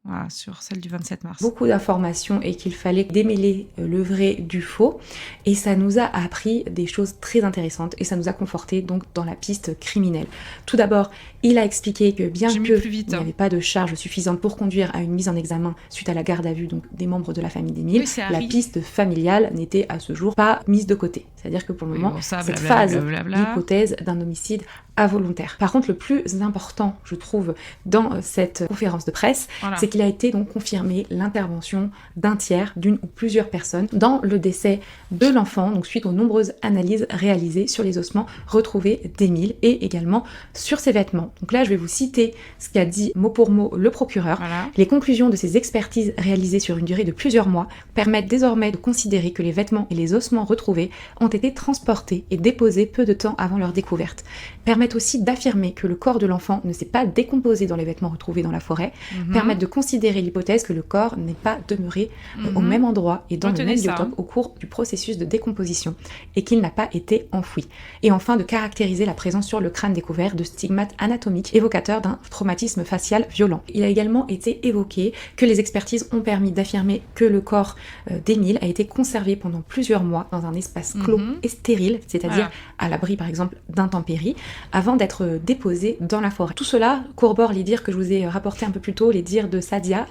Voilà, sur celle du 27 mars. Beaucoup d'informations et qu'il fallait démêler le vrai du faux. Et ça nous a appris des choses très intéressantes et ça nous a conforté donc dans la piste criminelle. Tout d'abord, il a expliqué que bien qu'il n'y avait pas de charge suffisante pour conduire à une mise en examen suite à la garde à vue donc des membres de la famille d'Émile, la piste familiale n'était à ce jour pas mise de côté. C'est-à-dire que pour le moment, cette phase d'hypothèse d'un homicide involontaire. Par contre, le plus important, je trouve, dans cette conférence de presse, c'est qu'il a été donc confirmé l'intervention d'un tiers, d'une ou plusieurs personnes dans le décès de l'enfant, donc suite aux nombreuses analyses réalisées sur les ossements retrouvés d'Émile et également sur ses vêtements. Donc là, je vais vous citer ce qu'a dit mot pour mot le procureur. Les conclusions de ces expertises réalisées sur une durée de plusieurs mois permettent désormais de considérer que les vêtements et les ossements retrouvés ont été transportés et déposés peu de temps avant leur découverte, permettent aussi d'affirmer que le corps de l'enfant ne s'est pas décomposé dans les vêtements retrouvés dans la forêt, permettent de considérer l'hypothèse que le corps n'est pas demeuré au même endroit et dans le même biotope au cours du processus de décomposition et qu'il n'a pas été enfoui. Et enfin de caractériser la présence sur le crâne découvert de stigmates anatomiques évocateurs d'un traumatisme facial violent. Il a également été évoqué que les expertises ont permis d'affirmer que le corps d'Émile a été conservé pendant plusieurs mois dans un espace clos et stérile, c'est-à-dire à l'abri par exemple d'intempéries, avant d'être déposé dans la forêt. Tout cela corrobore les dires que je vous ai rapportés un peu plus tôt, les dires de Sadia.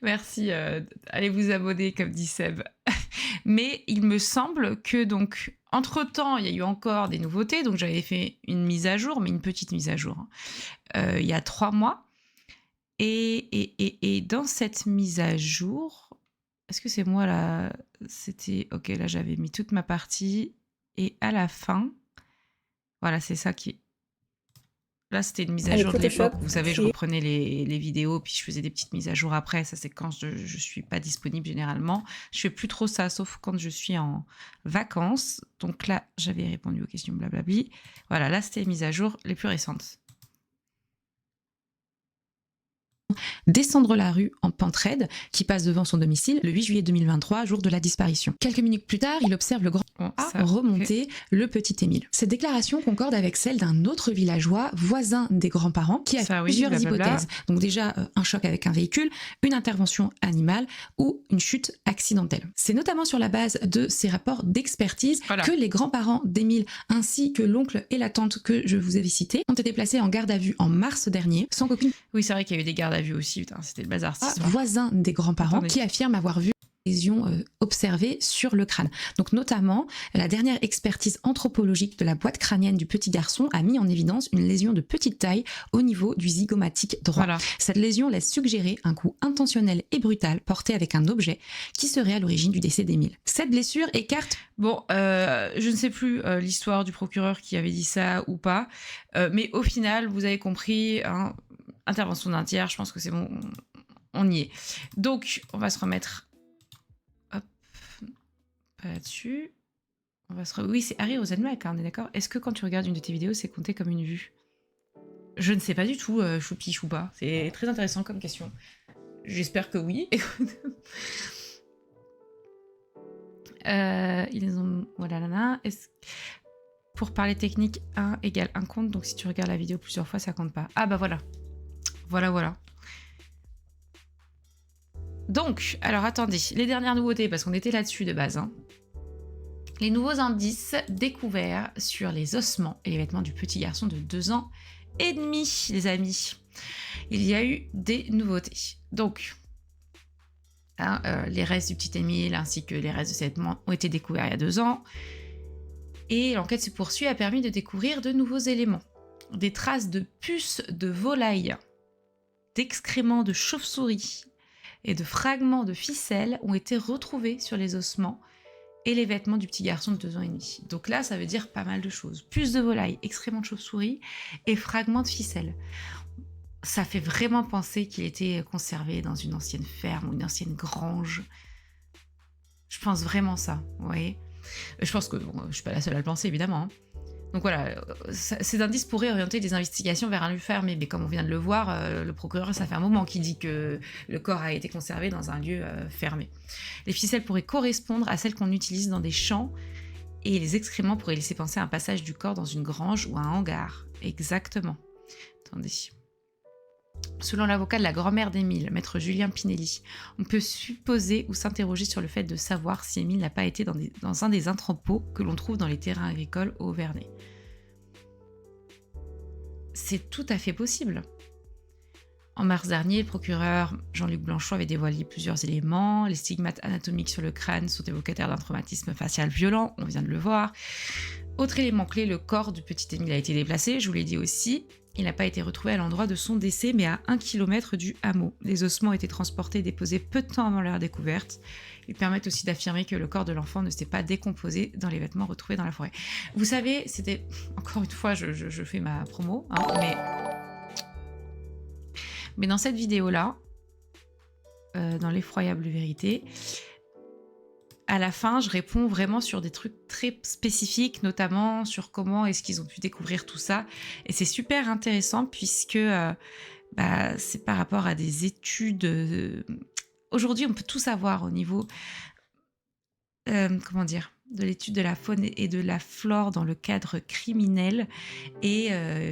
Merci, allez vous abonner comme dit Seb. Mais il me semble que donc entre-temps, il y a eu encore des nouveautés, donc j'avais fait une mise à jour, mais une petite mise à jour, il y a 3 mois. Et dans cette mise à jour, est-ce que c'est moi là? C'était... Ok, là j'avais mis toute ma partie. Et à la fin, voilà, c'est ça qui... Là, c'était une mise à jour de l'époque. Vous savez, je reprenais les vidéos, puis je faisais des petites mises à jour après. Ça, c'est quand je suis pas disponible généralement. Je fais plus trop ça, sauf quand je suis en vacances. Donc là, j'avais répondu aux questions blablabli. Voilà, là, c'était les mises à jour les plus récentes. Descendre la rue en pente raide qui passe devant son domicile le 8 juillet 2023, jour de la disparition. Quelques minutes plus tard, il observe le grand remonter le petit Émile. Cette déclaration concorde avec celle d'un autre villageois voisin des grands-parents qui a plusieurs hypothèses. Donc déjà, un choc avec un véhicule, une intervention animale ou une chute accidentelle. C'est notamment sur la base de ces rapports d'expertise que les grands-parents d'Émile ainsi que l'oncle et la tante que je vous avais cités ont été placés en garde à vue en mars dernier sans qu'aucune... Oui, c'est vrai qu'il y a eu des gardes à vue aussi, putain, c'était le bazar. Voisin des grands-parents qui affirme avoir vu lésions observées sur le crâne. Donc notamment, la dernière expertise anthropologique de la boîte crânienne du petit garçon a mis en évidence une lésion de petite taille au niveau du zygomatique droit. Cette lésion laisse suggérer un coup intentionnel et brutal porté avec un objet qui serait à l'origine du décès d'Émile. Cette blessure écarte... Bon, je ne sais plus l'histoire du procureur qui avait dit ça ou pas, mais au final, vous avez compris... Hein, intervention d'un tiers, je pense que c'est bon, on y est. Donc, on va se remettre... Hop, pas là-dessus. On va se Oui, c'est Harry Rosenmack, hein, on est d'accord? Est-ce que quand tu regardes une de tes vidéos, c'est compté comme une vue? Je ne sais pas du tout, choupi choupa. C'est très intéressant comme question. J'espère que oui. Ils ont... Voilà, là. Pour parler technique, 1 égale 1 compte, donc si tu regardes la vidéo plusieurs fois, ça compte pas. Ah bah voilà. Voilà. Donc, alors attendez, les dernières nouveautés, parce qu'on était là-dessus de base. Hein. Les nouveaux indices découverts sur les ossements et les vêtements du petit garçon de 2 ans et demi, les amis. Il y a eu des nouveautés. Donc, hein, les restes du petit Émile ainsi que les restes de ses vêtements ont été découverts il y a 2 ans. Et l'enquête se poursuit a permis de découvrir de nouveaux éléments. Des traces de puces de volaille, d'excréments de chauve-souris et de fragments de ficelle ont été retrouvés sur les ossements et les vêtements du petit garçon de 2 ans et demi. Donc là, ça veut dire pas mal de choses. Puces de volaille, excréments de chauve-souris et fragments de ficelle. Ça fait vraiment penser qu'il était conservé dans une ancienne ferme ou une ancienne grange. Je pense vraiment ça, vous voyez. Je pense que bon, je suis pas la seule à le penser, évidemment. Hein. Donc voilà, ces indices pourraient orienter les investigations vers un lieu fermé, mais comme on vient de le voir, le procureur, ça fait un moment qu'il dit que le corps a été conservé dans un lieu fermé. Les ficelles pourraient correspondre à celles qu'on utilise dans des champs, et les excréments pourraient laisser penser à un passage du corps dans une grange ou un hangar. Exactement. Attendez. Selon l'avocat de la grand-mère d'Émile, maître Julien Pinelli, on peut supposer ou s'interroger sur le fait de savoir si Émile n'a pas été dans un des entrepôts que l'on trouve dans les terrains agricoles au Vernet. C'est tout à fait possible. En mars dernier, le procureur Jean-Luc Blanchot avait dévoilé plusieurs éléments. Les stigmates anatomiques sur le crâne sont évocateurs d'un traumatisme facial violent, on vient de le voir. Autre élément clé, le corps du petit Émile a été déplacé, je vous l'ai dit aussi. Il n'a pas été retrouvé à l'endroit de son décès, mais à 1 km du hameau. Les ossements ont été transportés et déposés peu de temps avant leur découverte. Ils permettent aussi d'affirmer que le corps de l'enfant ne s'est pas décomposé dans les vêtements retrouvés dans la forêt. Vous savez, c'était... Encore une fois, je fais ma promo, hein, mais dans cette vidéo-là, dans l'effroyable vérité... à la fin, je réponds vraiment sur des trucs très spécifiques, notamment sur comment est-ce qu'ils ont pu découvrir tout ça. Et c'est super intéressant puisque c'est par rapport à des études. Aujourd'hui, on peut tout savoir au niveau, comment dire, de l'étude de la faune et de la flore dans le cadre criminel. Et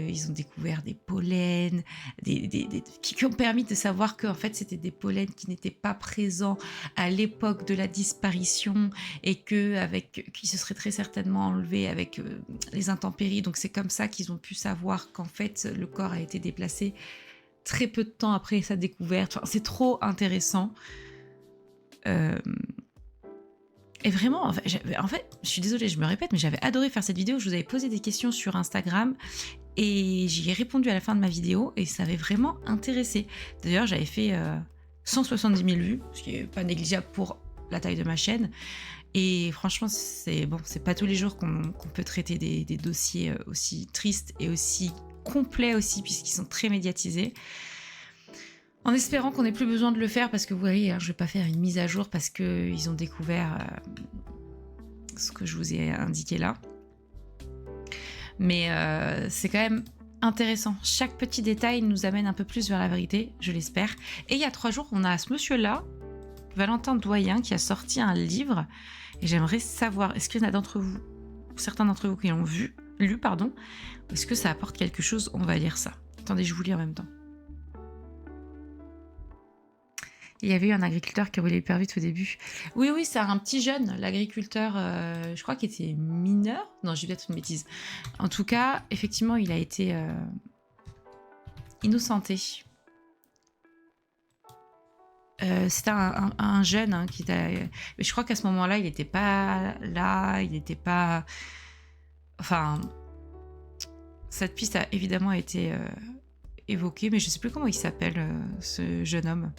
ils ont découvert des pollens qui ont permis de savoir que en fait, c'était des pollens qui n'étaient pas présents à l'époque de la disparition et qui se seraient très certainement enlevés avec les intempéries. Donc c'est comme ça qu'ils ont pu savoir qu'en fait, le corps a été déplacé très peu de temps après sa découverte. Enfin, c'est trop intéressant. Et vraiment, en fait, je suis désolée, je me répète, mais j'avais adoré faire cette vidéo. Je vous avais posé des questions sur Instagram et j'y ai répondu à la fin de ma vidéo et ça avait vraiment intéressé. D'ailleurs, j'avais fait 170 000 vues, ce qui n'est pas négligeable pour la taille de ma chaîne. Et franchement, c'est pas tous les jours qu'on peut traiter des dossiers aussi tristes et aussi complets aussi, puisqu'ils sont très médiatisés. En espérant qu'on n'ait plus besoin de le faire, parce que vous voyez, je ne vais pas faire une mise à jour parce qu'ils ont découvert ce que je vous ai indiqué là. Mais c'est quand même intéressant. Chaque petit détail nous amène un peu plus vers la vérité, je l'espère. Et il y a 3 jours, on a ce monsieur-là, Valentin Doyen, qui a sorti un livre. Et j'aimerais savoir, est-ce qu'il y en a d'entre vous, certains d'entre vous qui l'ont lu, est-ce que ça apporte quelque chose? On va lire ça. Attendez, je vous lis en même temps. Il y avait eu un agriculteur qui roulait hyper vite au début. Oui, c'est un petit jeune, l'agriculteur, je crois qu'il était mineur. Non, j'ai peut-être une bêtise. En tout cas, effectivement, il a été innocenté. C'était un jeune qui était... Mais je crois qu'à ce moment-là, il n'était pas là, il n'était pas... Enfin, cette piste a évidemment été évoquée, mais je ne sais plus comment il s'appelle, ce jeune homme.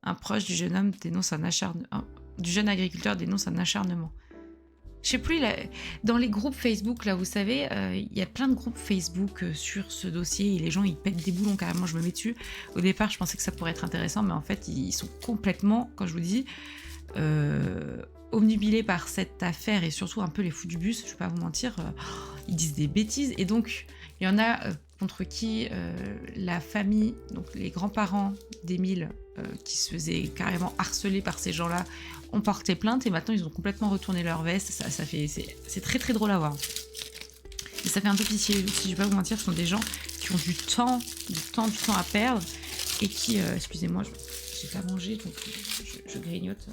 Un proche du jeune homme dénonce du jeune agriculteur dénonce un acharnement. Je sais plus, dans les groupes Facebook, là, vous savez, il y a plein de groupes Facebook sur ce dossier et les gens, ils pètent des boulons carrément, je me mets dessus. Au départ, je pensais que ça pourrait être intéressant, mais en fait, ils sont complètement, quand je vous dis, obnubilés par cette affaire et surtout un peu les fous du bus, je vais pas vous mentir, ils disent des bêtises. Et donc, il y en a contre qui la famille, donc les grands-parents d'Émile, qui se faisaient carrément harceler par ces gens-là, ont porté plainte et maintenant ils ont complètement retourné leur veste. C'est très très drôle à voir. Et ça fait un peu pitié aussi, je vais pas vous mentir, ce sont des gens qui ont du temps à perdre et qui, excusez-moi, j'ai pas mangé donc je grignote.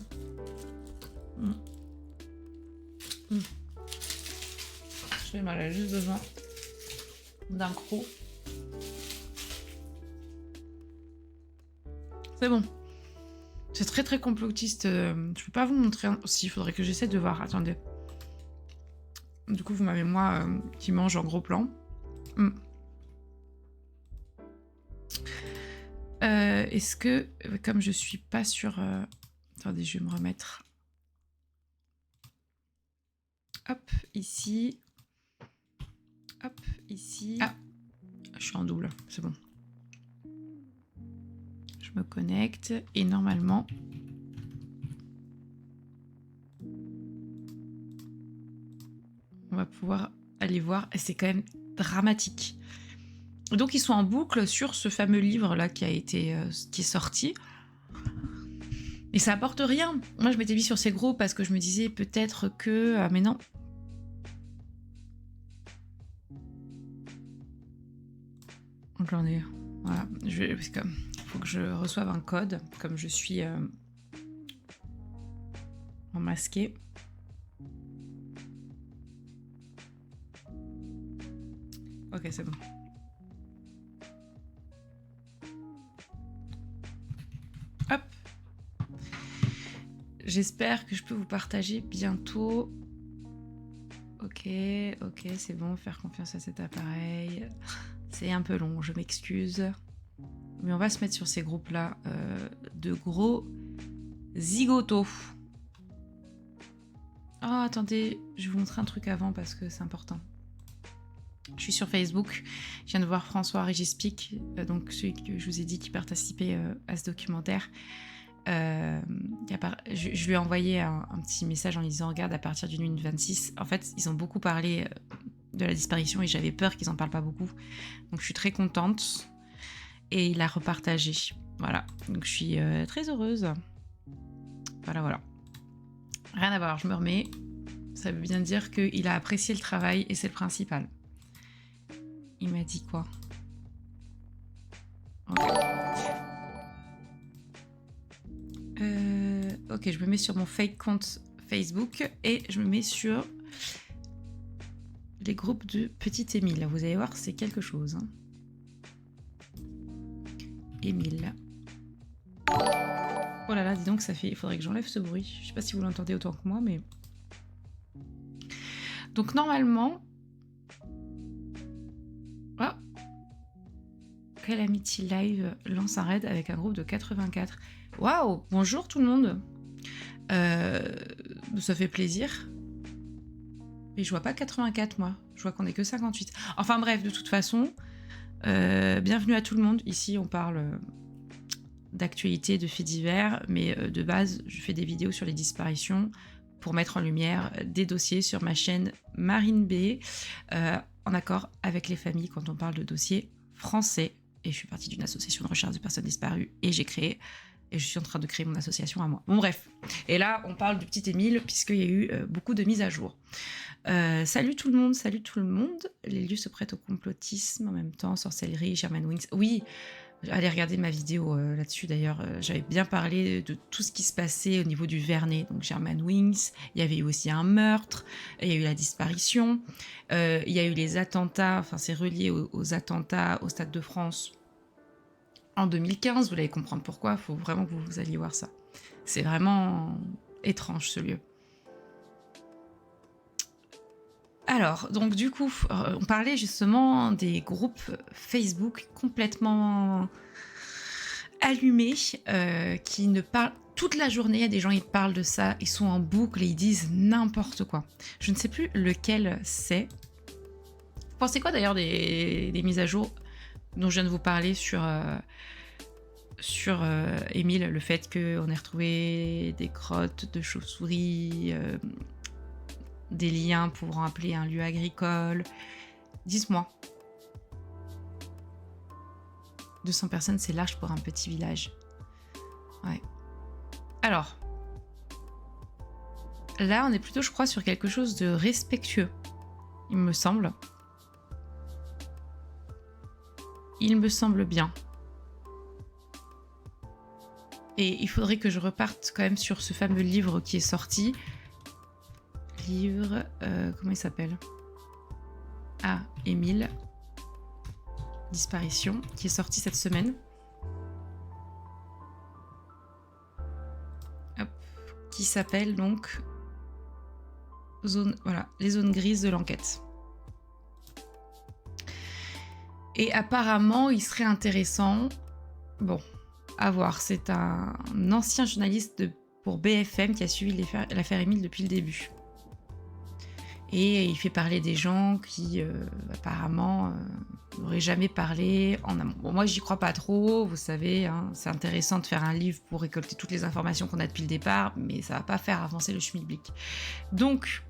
Je vais mal, j'ai juste besoin d'un croc. C'est bon. C'est très très complotiste. Je peux pas vous montrer. Si, il faudrait que j'essaie de voir. Attendez. Du coup, vous m'avez moi qui mange en gros plan. Est-ce que, comme je suis pas sur... Attendez, je vais me remettre. Hop, ici. Hop, ici. Ah, je suis en double, c'est bon. Je me connecte et normalement... on va pouvoir aller voir. Et c'est quand même dramatique. Donc ils sont en boucle sur ce fameux livre là qui est sorti. Et ça apporte rien. Moi je m'étais mis sur ces groupes parce que je me disais peut-être que... mais non. Attendez. Voilà. Parce que faut que je reçoive un code. Comme je suis en masqué. Ok, c'est bon. Hop. J'espère que je peux vous partager bientôt. Ok, c'est bon, faire confiance à cet appareil. C'est un peu long, je m'excuse. Mais on va se mettre sur ces groupes-là de gros zigotos. Oh, attendez, je vais vous montrer un truc avant parce que c'est important. Je suis sur Facebook, je viens de voir François Regispeak, donc celui que je vous ai dit qui participait à ce documentaire. Je lui ai envoyé un petit message en lui disant regarde, à partir d'une minute 26, en fait, ils ont beaucoup parlé de la disparition et j'avais peur qu'ils en parlent pas beaucoup. Donc, je suis très contente. Et il a repartagé. Voilà. Donc, je suis très heureuse. Voilà. Rien à voir, je me remets. Ça veut bien dire qu'il a apprécié le travail et c'est le principal. Il m'a dit quoi? Ok, je me mets sur mon fake compte Facebook et je me mets sur les groupes de Petit Émile. Vous allez voir, c'est quelque chose. Hein. Émile. Oh là là, dis donc, ça fait... Il faudrait que j'enlève ce bruit. Je sais pas si vous l'entendez autant que moi, mais... Donc, normalement... Oh, Calamity Live lance un raid avec un groupe de 84. Waouh! Bonjour tout le monde. Ça fait plaisir. Mais je vois pas 84, moi. Je vois qu'on est que 58. Enfin bref, de toute façon, bienvenue à tout le monde. Ici, on parle d'actualité, de faits divers, mais de base, je fais des vidéos sur les disparitions pour mettre en lumière des dossiers sur ma chaîne Marine B, en accord avec les familles quand on parle de dossiers français. Et je suis partie d'une association de recherche de personnes disparues et j'ai créé... Et je suis en train de créer mon association à moi. Bon, bref. Et là, on parle du petit Émile, puisqu'il y a eu beaucoup de mises à jour. Salut tout le monde, salut tout le monde. Les lieux se prêtent au complotisme en même temps, sorcellerie, Germanwings. Oui, allez regarder ma vidéo là-dessus d'ailleurs. J'avais bien parlé de tout ce qui se passait au niveau du Vernet. Donc Germanwings, il y avait eu aussi un meurtre, il y a eu la disparition, il y a eu les attentats, enfin c'est relié aux attentats au Stade de France. En 2015, vous allez comprendre pourquoi, il faut vraiment que vous alliez voir ça. C'est vraiment étrange ce lieu. Alors, donc du coup, on parlait justement des groupes Facebook complètement allumés, qui ne parlent... Toute la journée, il y a des gens, ils parlent de ça, ils sont en boucle et ils disent n'importe quoi. Je ne sais plus lequel c'est. Vous pensez quoi d'ailleurs des mises à jour dont je viens de vous parler sur Émile, le fait qu'on ait retrouvé des crottes de chauves-souris, des liens pour rappeler un lieu agricole. Dites-moi. 200 personnes, c'est large pour un petit village. Ouais. Alors, là, on est plutôt, je crois, sur quelque chose de respectueux, il me semble. Il me semble bien. Et il faudrait que je reparte quand même sur ce fameux livre qui est sorti. Livre... comment il s'appelle? Ah, Émile. Disparition, qui est sorti cette semaine. Hop. Qui s'appelle donc... Voilà, les zones grises de l'enquête. Et apparemment, il serait intéressant... Bon, à voir. C'est un ancien journaliste pour BFM qui a suivi l'affaire Émile depuis le début. Et il fait parler des gens qui, apparemment, n'auraient jamais parlé en amont. Bon, moi, j'y crois pas trop, vous savez. Hein, c'est intéressant de faire un livre pour récolter toutes les informations qu'on a depuis le départ, mais ça va pas faire avancer le schmilblick. Donc,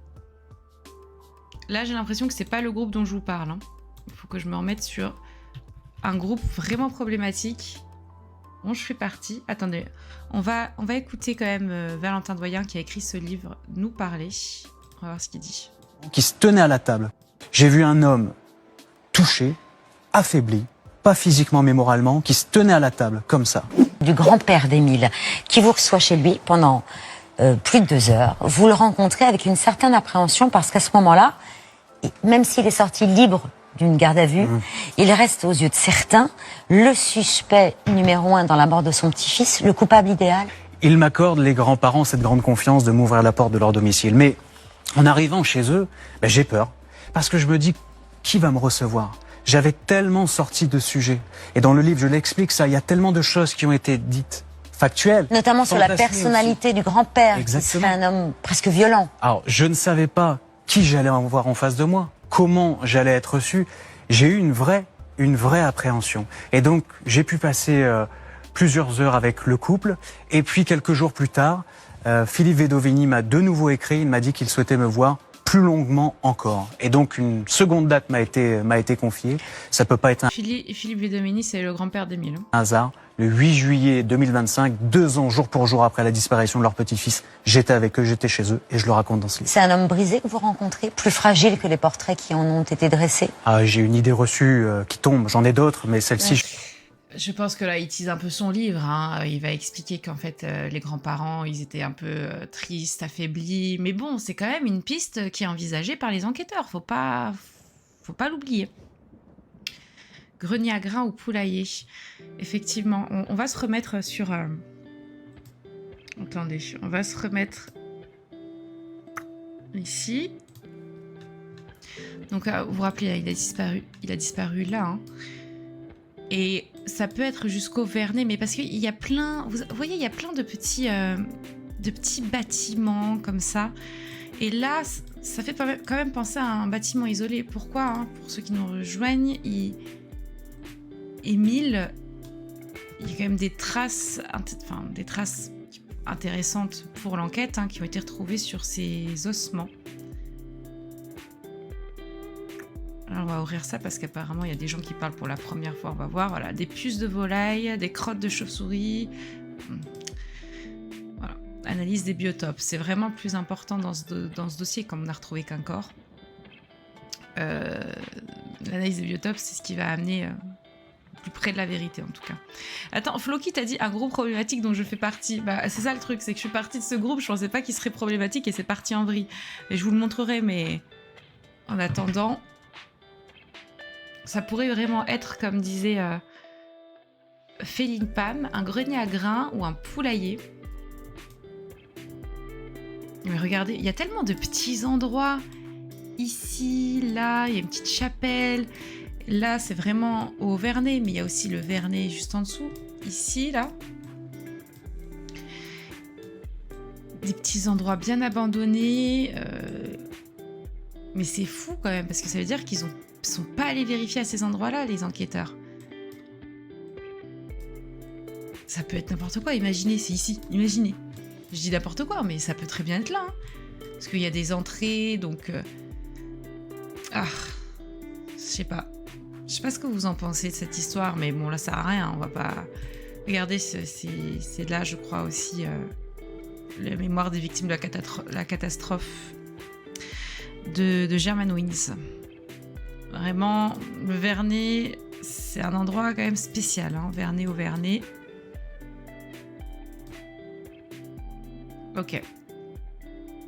là, j'ai l'impression que c'est pas le groupe dont je vous parle. Hein. Il faut que je me remette sur un groupe vraiment problématique dont je fais partie. Attendez, on va écouter quand même Valentin Doyen qui a écrit ce livre nous parler. On va voir ce qu'il dit. Qui se tenait à la table. J'ai vu un homme touché, affaibli, pas physiquement mais moralement, qui se tenait à la table, comme ça. Du grand-père d'Émile, qui vous reçoit chez lui pendant plus de 2 heures. Vous le rencontrez avec une certaine appréhension parce qu'à ce moment-là, même s'il est sorti libre d'une garde à vue, il reste aux yeux de certains le suspect numéro 1 dans la mort de son petit-fils, le coupable idéal. Ils m'accordent, les grands-parents, cette grande confiance de m'ouvrir la porte de leur domicile. Mais en arrivant chez eux, j'ai peur. Parce que je me dis, qui va me recevoir? J'avais tellement sorti de sujets. Et dans le livre, je l'explique ça, il y a tellement de choses qui ont été dites, factuelles. Notamment sur la personnalité aussi du grand-père, qui serait un homme presque violent. Alors, je ne savais pas qui j'allais en voir en face de moi, comment j'allais être reçu. J'ai eu une vraie appréhension. Et donc, j'ai pu passer plusieurs heures avec le couple. Et puis quelques jours plus tard, Philippe Vedovini m'a de nouveau écrit, il m'a dit qu'il souhaitait me voir plus longuement encore. Et donc une seconde date m'a été confiée. Ça peut pas être un Philippe Vedovini, c'est le grand-père d'Émile. hasard. Le 8 juillet 2025, 2 ans jour pour jour après la disparition de leur petit-fils, j'étais avec eux, j'étais chez eux et je le raconte dans ce livre. C'est un homme brisé que vous rencontrez, plus fragile que les portraits qui en ont été dressés. Ah, j'ai une idée reçue qui tombe, j'en ai d'autres, mais celle-ci, Je pense que là, il tease un peu son livre. Hein. Il va expliquer qu'en fait, les grands-parents, ils étaient un peu tristes, affaiblis. Mais bon, c'est quand même une piste qui est envisagée par les enquêteurs. Faut pas l'oublier. Grenier à grains ou poulailler. Effectivement, on va se remettre sur... Attendez, on va se remettre ici. Donc, vous vous rappelez, là, il a disparu là. Hein. Et ça peut être jusqu'au Vernet, mais parce qu'il y a plein... Vous voyez, il y a plein de petits bâtiments comme ça. Et là, ça fait quand même penser à un bâtiment isolé. Pourquoi hein? Pour ceux qui nous rejoignent, Émile, il y a quand même des traces intéressantes pour l'enquête hein, qui ont été retrouvées sur ses ossements. Alors on va ouvrir ça parce qu'apparemment il y a des gens qui parlent pour la première fois. On va voir, voilà, des puces de volaille, des crottes de chauve-souris. Voilà, analyse des biotopes. C'est vraiment le plus important dans ce dossier, comme on n'a retrouvé qu'un corps. L'analyse des biotopes, c'est ce qui va amener plus près de la vérité en tout cas. Attends, Floki t'a dit un groupe problématique dont je fais partie. Bah c'est ça le truc, c'est que je suis partie de ce groupe, je pensais pas qu'il serait problématique et c'est parti en vrille. Et je vous le montrerai, mais en attendant, ça pourrait vraiment être, comme disait Féline Pam, un grenier à grains ou un poulailler. Mais regardez, il y a tellement de petits endroits. Ici, là, il y a une petite chapelle. Là, c'est vraiment au Vernet, mais il y a aussi le Vernet juste en dessous. Ici, là. Des petits endroits bien abandonnés. Mais c'est fou quand même, parce que ça veut dire qu'ils sont pas allés vérifier à ces endroits-là, les enquêteurs. Ça peut être n'importe quoi. Imaginez, c'est ici. Imaginez. Je dis n'importe quoi, mais ça peut très bien être là. Hein. Parce qu'il y a des entrées, donc... Ah, je sais pas. Je sais pas ce que vous en pensez de cette histoire, mais bon, là, ça sert à rien. On va pas... Regardez, c'est là, je crois, aussi... la mémoire des victimes de la catastrophe de Germanwings. Vraiment, le Vernet, c'est un endroit quand même spécial. Hein, Vernet au Vernet. Ok.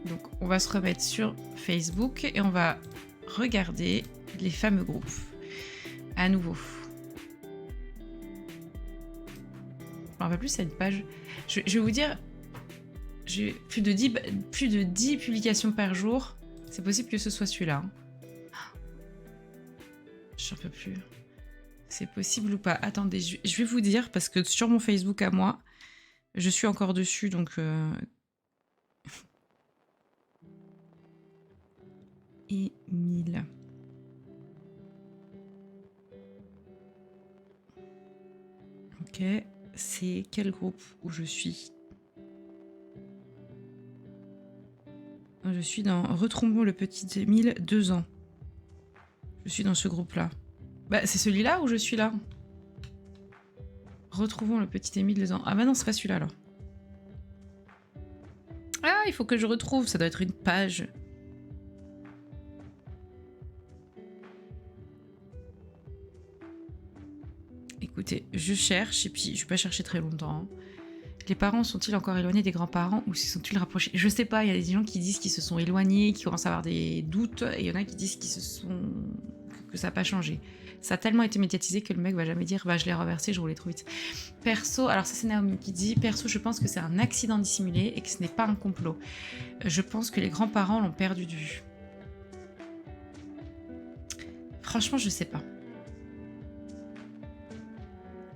Donc, on va se remettre sur Facebook et on va regarder les fameux groupes. À nouveau. On va plus à une page. Je vais vous dire, j'ai plus de 10 publications par jour. C'est possible que ce soit celui-là. Hein. J'en peux plus. C'est possible ou pas? Attendez, je vais vous dire, parce que sur mon Facebook à moi, je suis encore dessus, donc... Émile. Ok, c'est quel groupe où je suis? Je suis dans Retrouvons le petit Émile, 2 ans. Je suis dans ce groupe-là. Bah, c'est celui-là où je suis là. Retrouvons le petit Émile, 2 ans. Ah bah non, c'est pas celui-là alors. Ah, il faut que je retrouve, ça doit être une page. Écoutez, je cherche, et puis je vais pas chercher très longtemps. Hein. Les parents sont-ils encore éloignés des grands-parents ou se sont-ils rapprochés? Je sais pas, il y a des gens qui disent qu'ils se sont éloignés, qui commencent à avoir des doutes, et il y en a qui disent que ça n'a pas changé. Ça a tellement été médiatisé que le mec va jamais dire bah je l'ai renversé, je roulais trop vite. Perso, alors ça c'est Naomi qui dit, perso je pense que c'est un accident dissimulé et que ce n'est pas un complot. Je pense que les grands-parents l'ont perdu de vue. Franchement, je sais pas.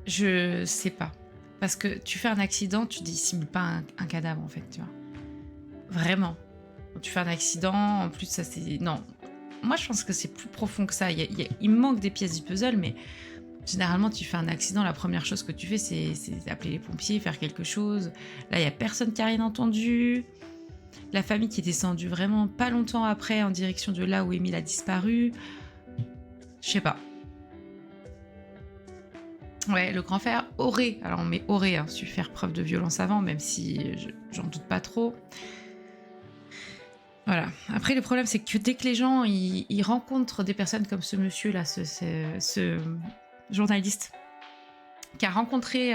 Je sais pas. Parce que tu fais un accident, tu dissimules pas un cadavre en fait, tu vois. Vraiment. Quand tu fais un accident, en plus ça c'est... Non. Moi je pense que c'est plus profond que ça. Il manque des pièces du puzzle, mais Généralement, tu fais un accident, la première chose que tu fais, c'est appeler les pompiers, faire quelque chose. Là, il n'y a personne qui a rien entendu. La famille qui est descendue vraiment pas longtemps après en direction de là où Émile a disparu. Je sais pas. Ouais, le grand frère aurait, alors on met aurait, hein, su faire preuve de violence avant, même si j'en doute pas trop. Voilà. Après, le problème, c'est que dès que les gens ils rencontrent des personnes comme ce monsieur-là, ce journaliste, qui a rencontré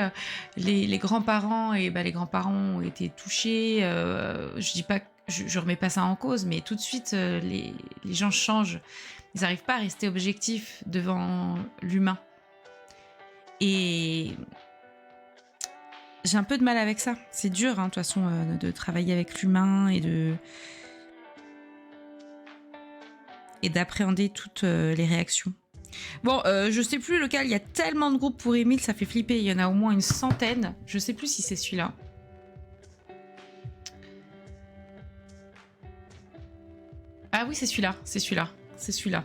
les grands-parents, et bah, les grands-parents ont été touchés. Je dis pas, je remets pas ça en cause, mais tout de suite, les gens changent. Ils n'arrivent pas à rester objectifs devant l'humain. Et j'ai un peu de mal avec ça. C'est dur, hein, de toute façon, de travailler avec l'humain et d'appréhender toutes les réactions. Bon, je sais plus lequel, il y a tellement de groupes pour Émile, ça fait flipper, il y en a au moins une centaine. Je sais plus si c'est celui-là. Ah oui, c'est celui-là, c'est celui-là, c'est celui-là.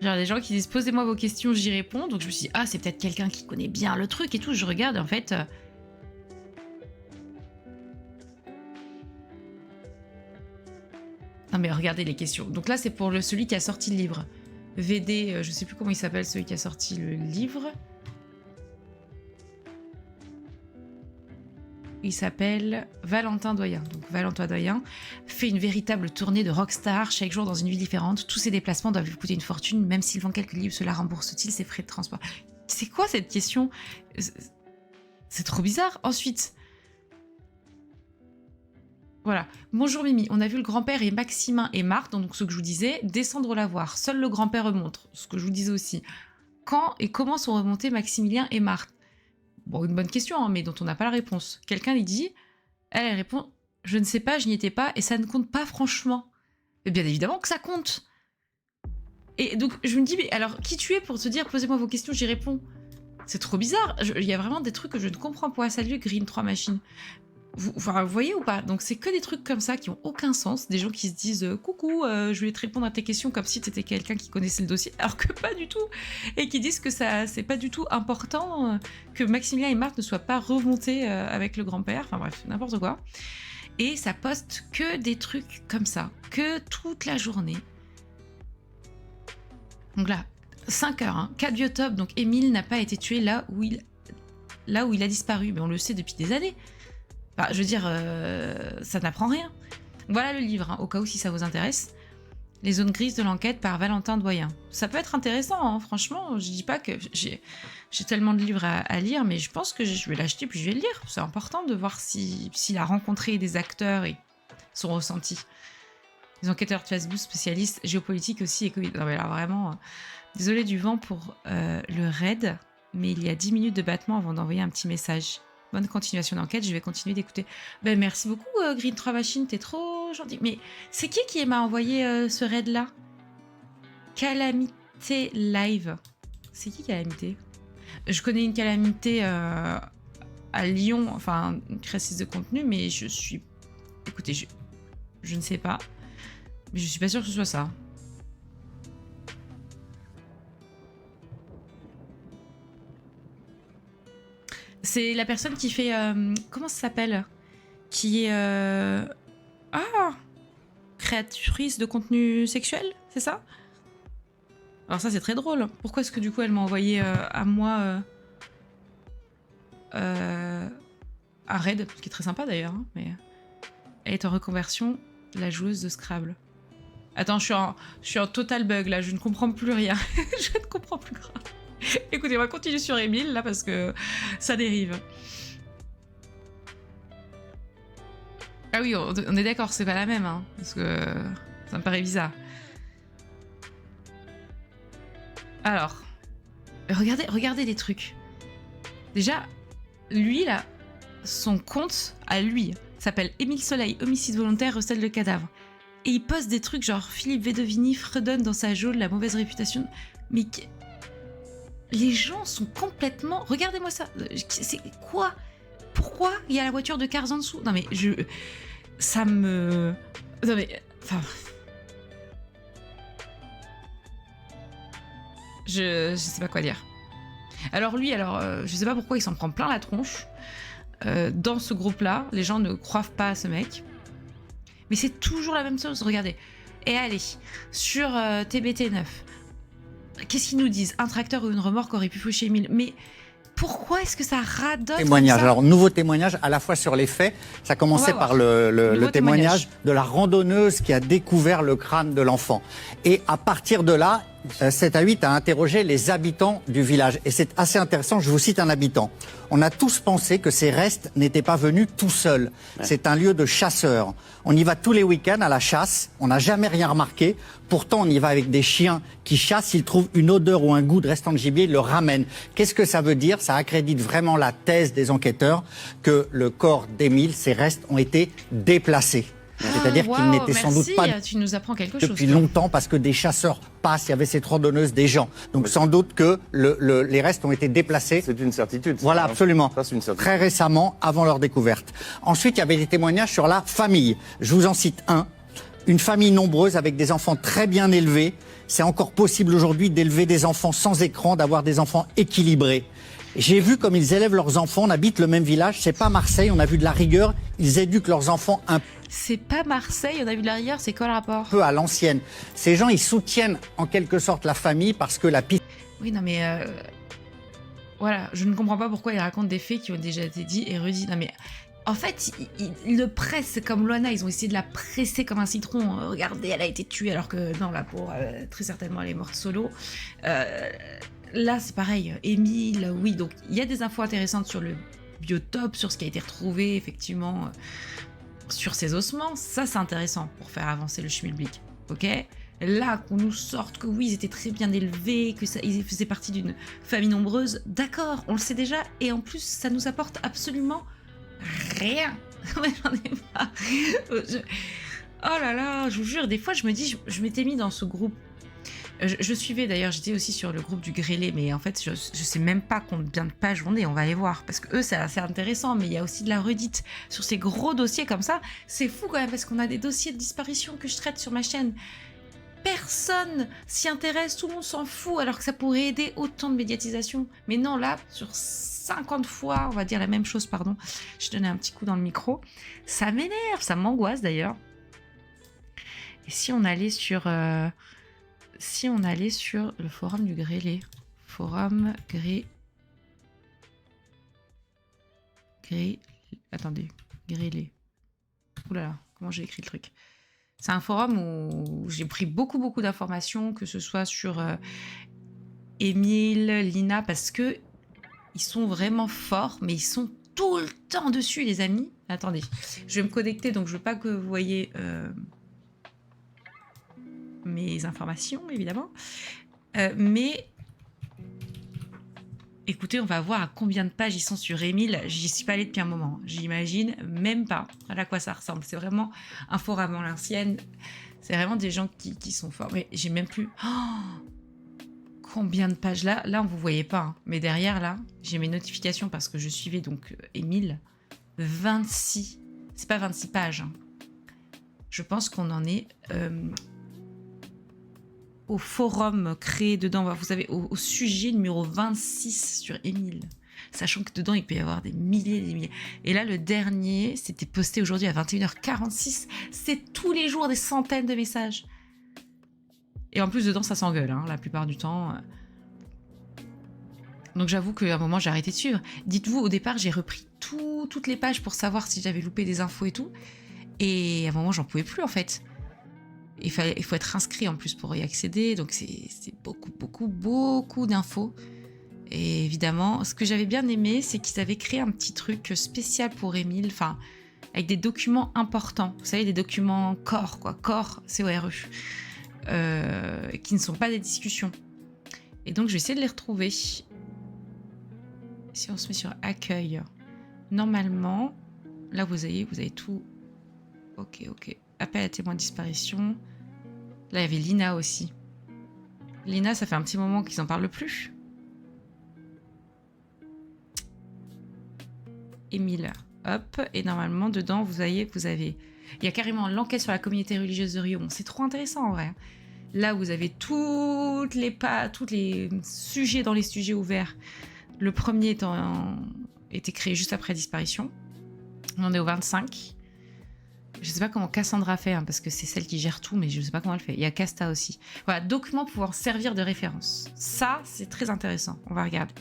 Genre des gens qui disent posez-moi vos questions, j'y réponds. Donc je me suis dit, ah, c'est peut-être quelqu'un qui connaît bien le truc et tout. Je regarde, en fait. Non, mais regardez les questions. Donc là, c'est pour celui qui a sorti le livre. VD, je sais plus comment il s'appelle, celui qui a sorti le livre. Il s'appelle Valentin Doyen. Donc Valentin Doyen fait une véritable tournée de rockstar, chaque jour dans une ville différente. Tous ses déplacements doivent lui coûter une fortune, même s'il vend quelques livres, cela rembourse-t-il ses frais de transport? C'est quoi cette question? C'est trop bizarre. Ensuite, voilà. Bonjour Mimi, on a vu le grand-père et Maximin et Marthe, donc ce que je vous disais, descendre la voir. Seul le grand-père remonte, ce que je vous disais aussi. Quand et comment sont remontés Maximilien et Marthe? Bon, une bonne question, hein, mais dont on n'a pas la réponse. Quelqu'un lui dit, elle répond, je ne sais pas, je n'y étais pas, et ça ne compte pas franchement. Et bien évidemment que ça compte. Et donc je me dis, mais alors qui tu es pour te dire, posez-moi vos questions, j'y réponds? C'est trop bizarre. Il y a vraiment des trucs que je ne comprends pas. Salut Green 3 machines. Vous voyez ou pas? Donc c'est que des trucs comme ça qui ont aucun sens. Des gens qui se disent coucou, je vais te répondre à tes questions comme si t'étais quelqu'un qui connaissait le dossier, alors que pas du tout. Et qui disent que ça c'est pas du tout important que Maximilien et Marthe ne soient pas remontés avec le grand-père. Enfin bref, n'importe quoi. Et ça poste que des trucs comme ça, que toute la journée. Donc là, 5 heures, hein, 4 biotopes. Donc Émile n'a pas été tué là où il a disparu. Mais on le sait depuis des années. Enfin, je veux dire, ça n'apprend rien. Voilà le livre, hein, au cas où si ça vous intéresse. Les zones grises de l'enquête par Valentin Doyen. Ça peut être intéressant, hein, franchement. Je dis pas que j'ai tellement de livres à lire, mais je pense que je vais l'acheter puis je vais le lire. C'est important de voir s'il a rencontré des acteurs et son ressenti. Les enquêteurs de Facebook spécialistes géopolitiques aussi et Covid. Non mais là vraiment, désolé du vent pour le raid, mais il y a 10 minutes de battement avant d'envoyer un petit message. Bonne continuation d'enquête, je vais continuer d'écouter. Ben merci beaucoup Green 3 Machine, t'es trop gentil. Mais c'est qui m'a envoyé ce raid là? Calamité Live. C'est qui Calamité? Je connais une Calamité à Lyon, enfin une créatrice de contenu, mais je suis... Écoutez, je ne sais pas. Mais je suis pas sûre que ce soit ça. C'est la personne qui fait... comment ça s'appelle? Qui est... créatrice de contenu sexuel, c'est ça? Alors ça, c'est très drôle. Pourquoi est-ce que du coup, elle m'a envoyé à moi... un raid, ce qui est très sympa d'ailleurs, hein, mais... Elle est en reconversion, la joueuse de Scrabble. Attends, je suis en total bug, là, je ne comprends plus rien. Je ne comprends plus grave. Écoutez, on va continuer sur Émile, là, parce que ça dérive. Ah oui, on est d'accord, c'est pas la même, hein, parce que ça me paraît bizarre. Alors, regardez les trucs. Déjà, lui, là, son compte, à lui, s'appelle Émile Soleil, homicide volontaire, recel de cadavre. Et il poste des trucs genre Philippe Vedovini fredonne dans sa geôle la mauvaise réputation. Mais... Les gens sont complètement... Regardez-moi ça. C'est quoi? Pourquoi il y a la voiture de Cars en dessous? Non mais ça me... Non mais... Enfin... Je sais pas quoi dire. Alors lui, je sais pas pourquoi il s'en prend plein la tronche. Dans ce groupe-là, les gens ne croient pas à ce mec. Mais c'est toujours la même chose, regardez. Et allez, sur TBT9, qu'est-ce qu'ils nous disent? Un tracteur ou une remorque aurait pu faucher Émile. Mais pourquoi est-ce que ça radote Témoignage. comme ça? Alors, nouveau témoignage à la fois sur les faits. Ça commençait On va par voir. le Nouveau témoignage de la randonneuse qui a découvert le crâne de l'enfant. Et à partir de là, 7 à 8 a interrogé les habitants du village. Et c'est assez intéressant, je vous cite un habitant. On a tous pensé que ces restes n'étaient pas venus tout seuls. C'est un lieu de chasseurs. On y va tous les week-ends à la chasse, on n'a jamais rien remarqué. Pourtant, on y va avec des chiens qui chassent, s'ils trouvent une odeur ou un goût de restant de gibier, ils le ramènent. Qu'est-ce que ça veut dire? Ça accrédite vraiment la thèse des enquêteurs que le corps d'Émile, ses restes ont été déplacés. C'est-à-dire qu'il n'était sans doute pas Tu nous apprends quelque chose. depuis longtemps parce que des chasseurs passent, il y avait cette randonneuse, des gens. Donc sans doute que les restes ont été déplacés. C'est une certitude. Voilà, ça, hein. absolument. Ça, c'est une certitude. Très récemment, avant leur découverte. Ensuite, il y avait des témoignages sur la famille. Je vous en cite un. Une famille nombreuse avec des enfants très bien élevés. C'est encore possible aujourd'hui d'élever des enfants sans écran, d'avoir des enfants équilibrés. J'ai vu comme ils élèvent leurs enfants. On habite le même village. C'est pas Marseille. On a vu de la rigueur. Ils éduquent leurs enfants un C'est pas Marseille, on a vu de la rigueur, c'est quoi le rapport? peu à l'ancienne. Ces gens, ils soutiennent en quelque sorte la famille parce que la piste... Oui, non mais... Voilà, je ne comprends pas pourquoi il raconte des faits qui ont déjà été dits et redits. Non mais... En fait, ils le pressent comme Loana, ils ont essayé de la presser comme un citron. Regardez, elle a été tuée alors que non, la pauvre, très certainement, elle est morte solo. Là, c'est pareil. Émile, oui, donc il y a des infos intéressantes sur le biotope, sur ce qui a été retrouvé, effectivement, sur ses ossements. Ça, c'est intéressant pour faire avancer le schmilblick, ok? Là, qu'on nous sorte que oui, ils étaient très bien élevés, que ils faisaient partie d'une famille nombreuse, d'accord, on le sait déjà, et en plus, ça nous apporte absolument rien. Ouais, j'en ai marre. Oh là là, je vous jure, des fois, je me dis, je m'étais mis dans ce groupe. Je suivais d'ailleurs, j'étais aussi sur le groupe du grêlé, mais en fait, je sais même pas combien de pages on est, on va aller voir. Parce que eux, c'est assez intéressant, mais il y a aussi de la redite sur ces gros dossiers comme ça. C'est fou quand même, parce qu'on a des dossiers de disparition que je traite sur ma chaîne. Personne s'y intéresse, tout le monde s'en fout, alors que ça pourrait aider autant de médiatisation. Mais non, là, sur 50 fois, on va dire la même chose, pardon. Je donnais un petit coup dans le micro. Ça m'énerve, ça m'angoisse d'ailleurs. Et si on allait sur... Si on allait sur le forum du grêlé, forum attendez, grêlé. Oulala, comment j'ai écrit le truc? C'est un forum où j'ai pris beaucoup d'informations, que ce soit sur Émile, Lina, parce que ils sont vraiment forts, mais ils sont tout le temps dessus, les amis. Attendez, je vais me connecter, donc je veux pas que vous voyez... mes informations, évidemment. Mais écoutez, on va voir à combien de pages ils sont sur Émile. J'y suis pas allée depuis un moment. J'imagine même pas à quoi ça ressemble. C'est vraiment un forum à l'ancienne. C'est vraiment des gens qui sont forts. Mais j'ai même plus... Oh, combien de pages là? Là, on vous voyait pas. Hein. Mais derrière, là, j'ai mes notifications parce que je suivais donc Émile. 26. C'est pas 26 pages. Hein. Je pense qu'on en est... au forum créé dedans, vous savez, au sujet numéro 26 sur Émile. Sachant que dedans, il peut y avoir des milliers et des milliers. Et là, le dernier, c'était posté aujourd'hui à 21h46. C'est tous les jours des centaines de messages. Et en plus, dedans, ça s'engueule, hein, la plupart du temps. Donc j'avoue qu'à un moment, j'ai arrêté de suivre. Dites-vous, au départ, j'ai repris toutes les pages pour savoir si j'avais loupé des infos et tout. Et à un moment, j'en pouvais plus, en fait. Il faut être inscrit en plus pour y accéder, donc c'est beaucoup d'infos. Et évidemment, ce que j'avais bien aimé, c'est qu'ils avaient créé un petit truc spécial pour Émile, enfin, avec des documents importants. Vous savez, des documents corps, quoi, corps, C-O-R-E, qui ne sont pas des discussions. Et donc, je vais essayer de les retrouver. Si on se met sur accueil, normalement, là, vous avez tout. Ok. Appel à témoin de disparition. Là, il y avait Lina aussi. Lina, ça fait un petit moment qu'ils n'en parlent plus. Émile, hop. Et normalement, dedans, vous avez... Il y a carrément l'enquête sur la communauté religieuse de Rio. Bon, c'est trop intéressant, en vrai. Là, vous avez tous les sujets dans les sujets ouverts. Le premier était créé juste après la disparition. On en est au 25. Je sais pas comment Cassandra fait, hein, parce que c'est celle qui gère tout, mais je sais pas comment elle fait. Il y a Casta aussi. Voilà, documents pouvant servir de référence. Ça, c'est très intéressant. On va regarder.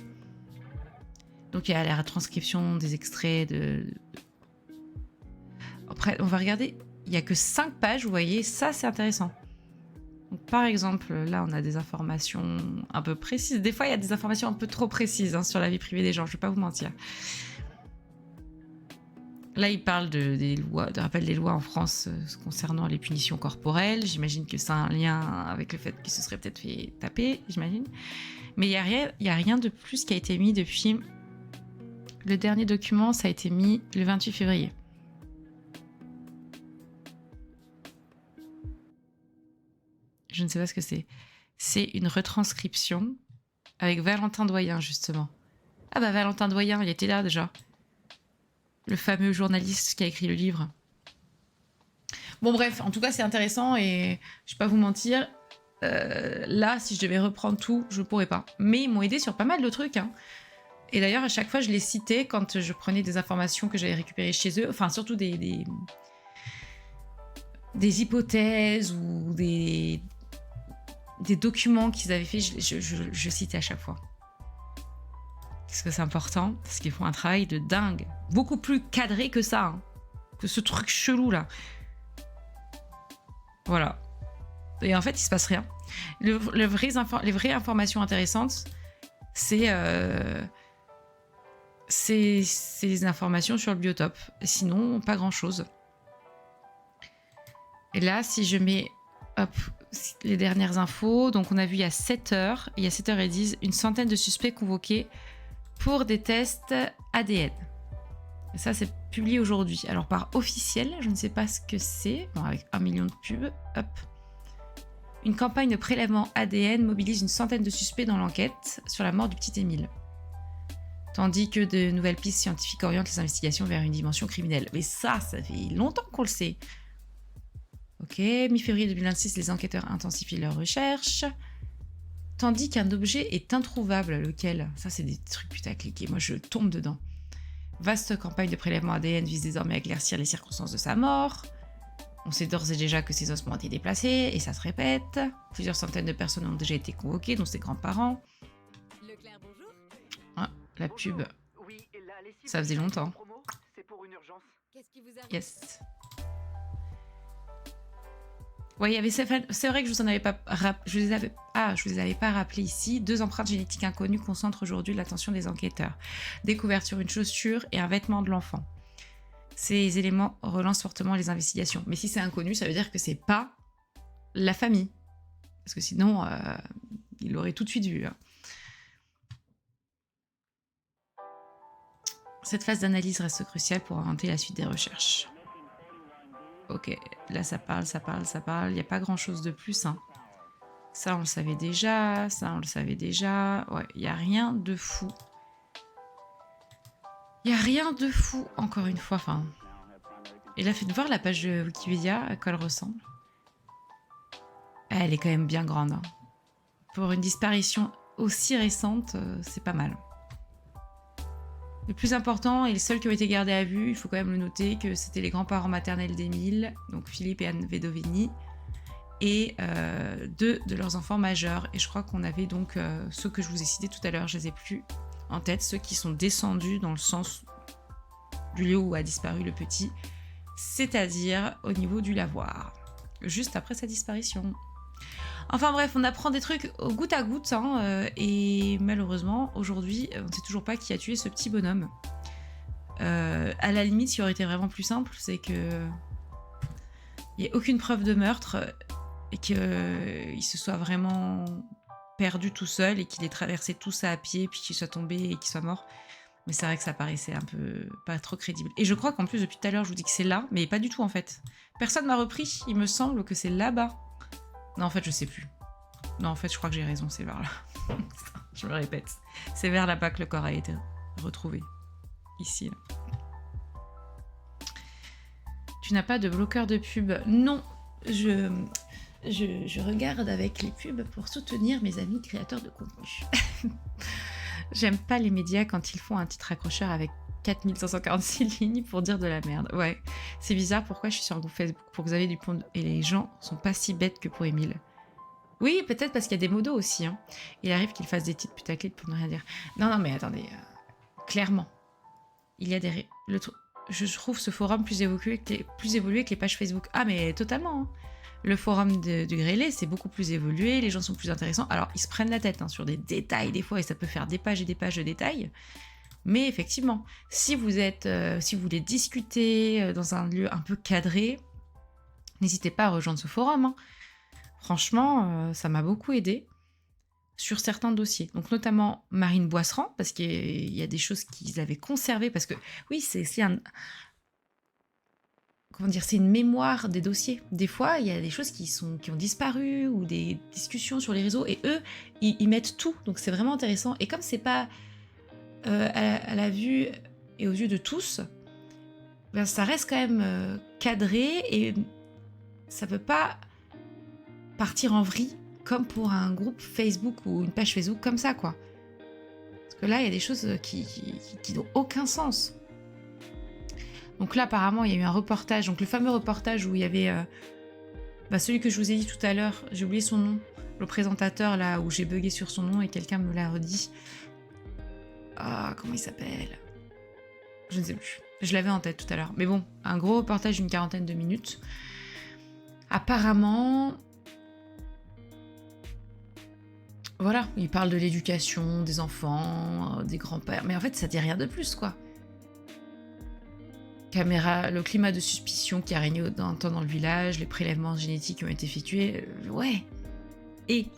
Donc, il y a la transcription des extraits de... Après, on va regarder. Il y a que 5 pages, vous voyez. Ça, c'est intéressant. Donc, par exemple, là, on a des informations un peu précises. Des fois, il y a des informations un peu trop précises hein, sur la vie privée des gens, je vais pas vous mentir. Là, il parle des lois, de rappel des lois en France concernant les punitions corporelles. J'imagine que ça a un lien avec le fait qu'il se serait peut-être fait taper, j'imagine. Mais il y a rien de plus qui a été mis depuis... Le dernier document, ça a été mis le 28 février. Je ne sais pas ce que c'est. C'est une retranscription avec Valentin Doyen, justement. Ah bah Valentin Doyen, il était là déjà. Le fameux journaliste qui a écrit le livre. Bon bref, en tout cas c'est intéressant et je vais pas vous mentir, là si je devais reprendre tout, je pourrais pas. Mais ils m'ont aidé sur pas mal de trucs. Hein. Et d'ailleurs à chaque fois je les citais quand je prenais des informations que j'avais récupérées chez eux, enfin surtout des hypothèses ou des documents qu'ils avaient fait, je citais à chaque fois. Parce que c'est important, parce qu'ils font un travail de dingue. Beaucoup plus cadré que ça, hein, que ce truc chelou là. Voilà. Et en fait, il se passe rien. Les vraies informations intéressantes, c'est les informations sur le biotope. Sinon, pas grand-chose. Et là, si je mets hop, les dernières infos, donc on a vu il y a 7 heures, il y a 7h10, une centaine de suspects convoqués pour des tests ADN. Et ça, c'est publié aujourd'hui. Alors, par officiel, je ne sais pas ce que c'est. Bon, avec 1 million de pubs, hop. Une campagne de prélèvement ADN mobilise une centaine de suspects dans l'enquête sur la mort du petit Émile. Tandis que de nouvelles pistes scientifiques orientent les investigations vers une dimension criminelle. Mais ça fait longtemps qu'on le sait. Ok, mi-février 2026, les enquêteurs intensifient leurs recherches. Tandis qu'un objet est introuvable. Lequel? Ça, c'est des trucs putaclic. Et moi, je tombe dedans. Vaste campagne de prélèvement ADN vise désormais à éclaircir les circonstances de sa mort. On sait d'ores et déjà que ses ossements ont été déplacés, et ça se répète. Plusieurs centaines de personnes ont déjà été convoquées, dont ses grands-parents. Leclerc, bonjour. Ah, la pub. Oui, la lessive Ça faisait longtemps. promo, c'est pour une urgence. Qu'est-ce qui vous arrive? Yes. Ouais, il y avait c'est vrai que je vous en avais pas je vous les avais pas rappelé ici. 2 empreintes génétiques inconnues concentrent aujourd'hui l'attention des enquêteurs. Découverte sur une chaussure et un vêtement de l'enfant. Ces éléments relancent fortement les investigations. Mais si c'est inconnu, ça veut dire que c'est pas la famille. Parce que sinon, il l'aurait tout de suite vu. Hein. Cette phase d'analyse reste cruciale pour orienter la suite des recherches. Ok, là ça parle. Il n'y a pas grand-chose de plus. Hein. Ça, on le savait déjà. Ouais, il n'y a rien de fou. Il n'y a rien de fou, encore une fois. Enfin, et là, faites voir la page de Wikipédia, à quoi elle ressemble. Elle est quand même bien grande. Hein. Pour une disparition aussi récente, c'est pas mal. Le plus important et les seuls qui ont été gardés à vue, il faut quand même le noter, que c'était les grands-parents maternels d'Émile, donc Philippe et Anne Vedovini, et 2 de leurs enfants majeurs. Et je crois qu'on avait donc ceux que je vous ai cités tout à l'heure, je les ai plus en tête, ceux qui sont descendus dans le sens du lieu où a disparu le petit, c'est-à-dire au niveau du lavoir, juste après sa disparition. Enfin bref, on apprend des trucs au goutte à goutte, hein, et malheureusement, aujourd'hui, on ne sait toujours pas qui a tué ce petit bonhomme. À la limite, ce qui aurait été vraiment plus simple, c'est que il n'y ait aucune preuve de meurtre et qu'il se soit vraiment perdu tout seul et qu'il ait traversé tout ça à pied, puis qu'il soit tombé et qu'il soit mort. Mais c'est vrai que ça paraissait un peu pas trop crédible. Et je crois qu'en plus, depuis tout à l'heure, je vous dis que c'est là, mais pas du tout en fait. Personne m'a repris, il me semble que c'est là-bas. Non, en fait, je sais plus. Non, en fait, je crois que j'ai raison, c'est vers là. Je me répète. C'est vers là-bas que le corps a été retrouvé. Ici, là. Tu n'as pas de bloqueur de pub? Non, je regarde avec les pubs pour soutenir mes amis créateurs de contenu. J'aime pas les médias quand ils font un titre accrocheur avec 4546 lignes pour dire de la merde. Ouais, c'est bizarre, pourquoi je suis sur un groupe Facebook pour Xavier Dupont et les gens sont pas si bêtes que pour Émile. Oui, peut-être parce qu'il y a des modos aussi. Hein. Il arrive qu'il fasse des titres putaclic pour ne rien dire. Non, mais attendez. Clairement, il y a des... Je trouve ce forum plus évolué que les pages Facebook. Ah, mais totalement. Hein. Le forum du Grélé, c'est beaucoup plus évolué, les gens sont plus intéressants. Alors, ils se prennent la tête sur des détails des fois, et ça peut faire des pages et des pages de détails. Mais effectivement, si vous voulez discuter dans un lieu un peu cadré, n'hésitez pas à rejoindre ce forum. Hein. Franchement, ça m'a beaucoup aidé sur certains dossiers. Donc notamment Marine Boisseran, parce qu'il y a des choses qu'ils avaient conservées, parce que oui, c'est c'est une mémoire des dossiers. Des fois, il y a des choses qui ont disparu, ou des discussions sur les réseaux, et eux, ils mettent tout. Donc c'est vraiment intéressant. Et comme c'est pas à la vue et aux yeux de tous, ben, ça reste quand même cadré, et ça peut pas partir en vrille comme pour un groupe Facebook ou une page Facebook comme ça, quoi. Parce que là, il y a des choses qui n'ont aucun sens. Donc là, apparemment, il y a eu un reportage, donc le fameux reportage où il y avait celui que je vous ai dit tout à l'heure, j'ai oublié son nom, le présentateur là où j'ai bugué sur son nom et quelqu'un me l'a redit. Ah, comment il s'appelle? Je ne sais plus. Je l'avais en tête tout à l'heure. Mais bon, un gros reportage d'une 40aine de minutes. Apparemment... Voilà, il parle de l'éducation des enfants, des grands-pères, mais en fait ça dit rien de plus, quoi. Le climat de suspicion qui a régné un temps dans le village, les prélèvements génétiques qui ont été effectués, ouais. Et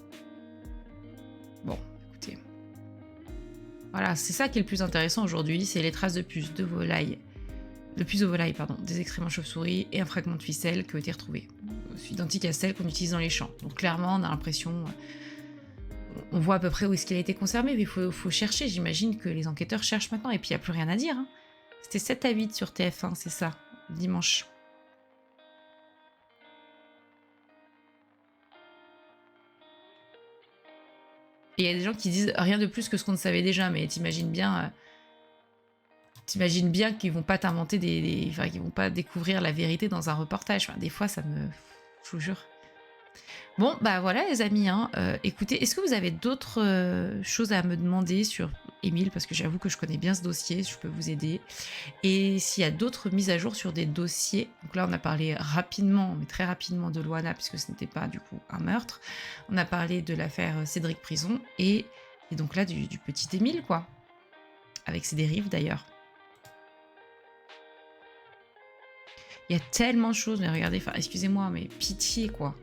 bon, écoutez, voilà, c'est ça qui est le plus intéressant aujourd'hui, c'est les traces de puces aux volailles, des excréments chauve-souris et un fragment de ficelle qui ont été retrouvés, identique à celle qu'on utilise dans les champs. Donc clairement, on a l'impression... On voit à peu près où est-ce qu'il a été conservé, mais il faut chercher. J'imagine que les enquêteurs cherchent maintenant, et puis il n'y a plus rien à dire. Hein. C'était 7 à 8 sur TF1, c'est ça, dimanche. Et il y a des gens qui disent rien de plus que ce qu'on ne savait déjà, mais t'imagines bien qu'ils vont pas t'inventer qu'ils vont pas découvrir la vérité dans un reportage. Enfin, des fois, ça me... Je vous jure... Bon, bah voilà les amis, hein. Écoutez, est-ce que vous avez d'autres choses à me demander sur Émile, parce que j'avoue que je connais bien ce dossier, je peux vous aider. Et s'il y a d'autres mises à jour sur des dossiers, donc là on a parlé rapidement, mais très rapidement de Loana, puisque ce n'était pas du coup un meurtre. On a parlé de l'affaire Cédric Prison, et donc là du petit Émile, quoi. Avec ses dérives d'ailleurs. Il y a tellement de choses, mais regardez, enfin excusez-moi, mais pitié quoi.